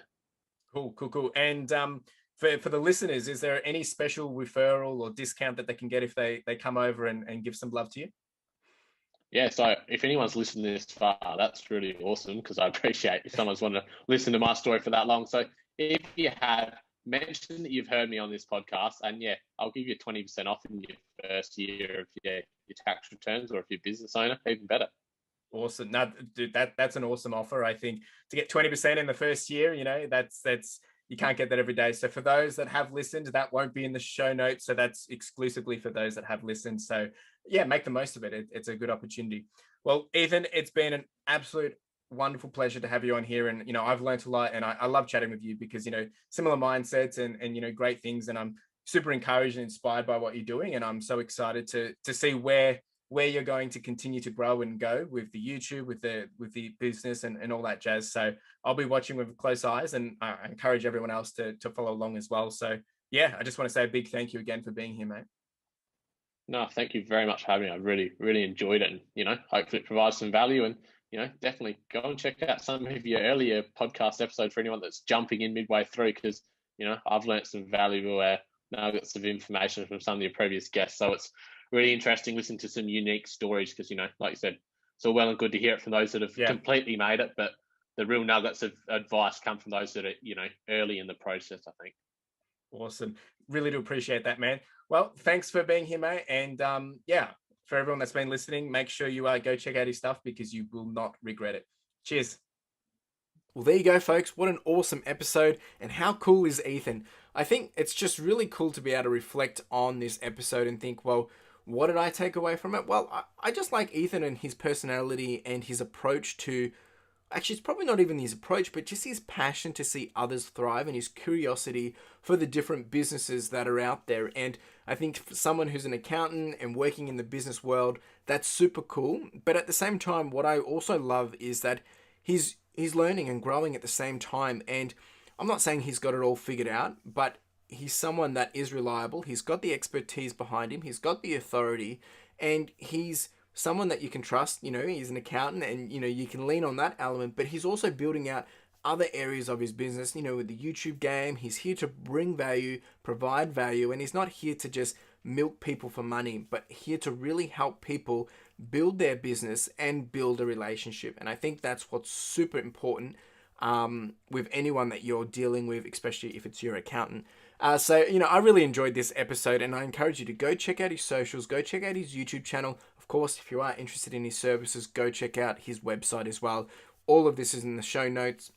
A: Cool. And for the listeners, is there any special referral or discount that they can get if they come over and give some love to you?
B: Yeah, so if anyone's listened this far, that's really awesome, because I appreciate if someone's wanted to listen to my story for that long. So if you have, mentioned that you've heard me on this podcast, and I'll give you 20% off in your first year of your tax returns, or if you're a business owner, even better.
A: Awesome. No, dude, that's an awesome offer. I think to get 20% in the first year, that's you can't get that every day. So for those that have listened, that won't be in the show notes. So that's exclusively for those that have listened. So yeah, make the most of it. It's a good opportunity. Well, Ethan, it's been an absolute wonderful pleasure to have you on here. And I've learned a lot, and I love chatting with you, because similar mindsets and great things. And I'm super encouraged and inspired by what you're doing. And I'm so excited to see where you're going to continue to grow and go with the YouTube, with the business and all that jazz. So I'll be watching with close eyes, and I encourage everyone else to follow along as well. So yeah, I just want to say a big thank you again for being here, mate.
B: No, thank you very much for having me. I really, really enjoyed it, and hopefully it provides some value. And definitely go and check out some of your earlier podcast episodes for anyone that's jumping in midway through, because I've learned some valuable nuggets of information from some of your previous guests. So it's really interesting listening to some unique stories, because like you said, it's all well and good to hear it from those that have completely made it, but the real nuggets of advice come from those that are early in the process, I think.
A: Awesome. Really do appreciate that, man. Well, thanks for being here, mate. And for everyone that's been listening, make sure you go check out his stuff, because you will not regret it. Cheers. Well, there you go, folks. What an awesome episode. And how cool is Ethan? I think it's just really cool to be able to reflect on this episode and think, well, what did I take away from it? Well, I just like Ethan and his personality and his approach to, actually, it's probably not even his approach, but just his passion to see others thrive and his curiosity for the different businesses that are out there. And I think for someone who's an accountant and working in the business world, that's super cool. But at the same time, what I also love is that he's learning and growing at the same time. And I'm not saying he's got it all figured out, but he's someone that is reliable. He's got the expertise behind him. He's got the authority, and he's someone that you can trust. He's an accountant, and you can lean on that element, but he's also building out other areas of his business, with the YouTube game. He's here to bring value, provide value, and he's not here to just milk people for money, but here to really help people build their business and build a relationship. And I think that's what's super important with anyone that you're dealing with, especially if it's your accountant. So I really enjoyed this episode, and I encourage you to go check out his socials, go check out his YouTube channel. Of course, if you are interested in his services, go check out his website as well. All of this is in the show notes.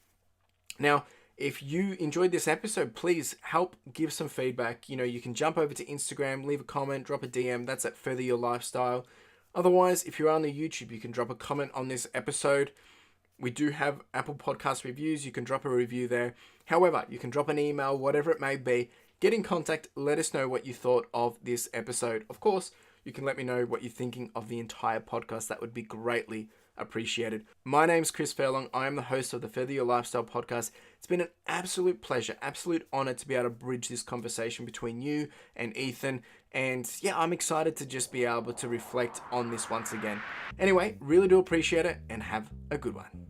A: Now, if you enjoyed this episode, please help give some feedback. You can jump over to Instagram, leave a comment, drop a DM. That's at Further Your Lifestyle. Otherwise, if you're on the YouTube, you can drop a comment on this episode. We do have Apple Podcast reviews. You can drop a review there. However, you can drop an email, whatever it may be. Get in contact. Let us know what you thought of this episode. Of course, you can let me know what you're thinking of the entire podcast. That would be greatly appreciated. My name's Chris Furlong. I am the host of the Further Your Lifestyle podcast. It's been an absolute pleasure, absolute honor to be able to bridge this conversation between you and Ethan. And yeah, I'm excited to just be able to reflect on this once again. Anyway, really do appreciate it and have a good one.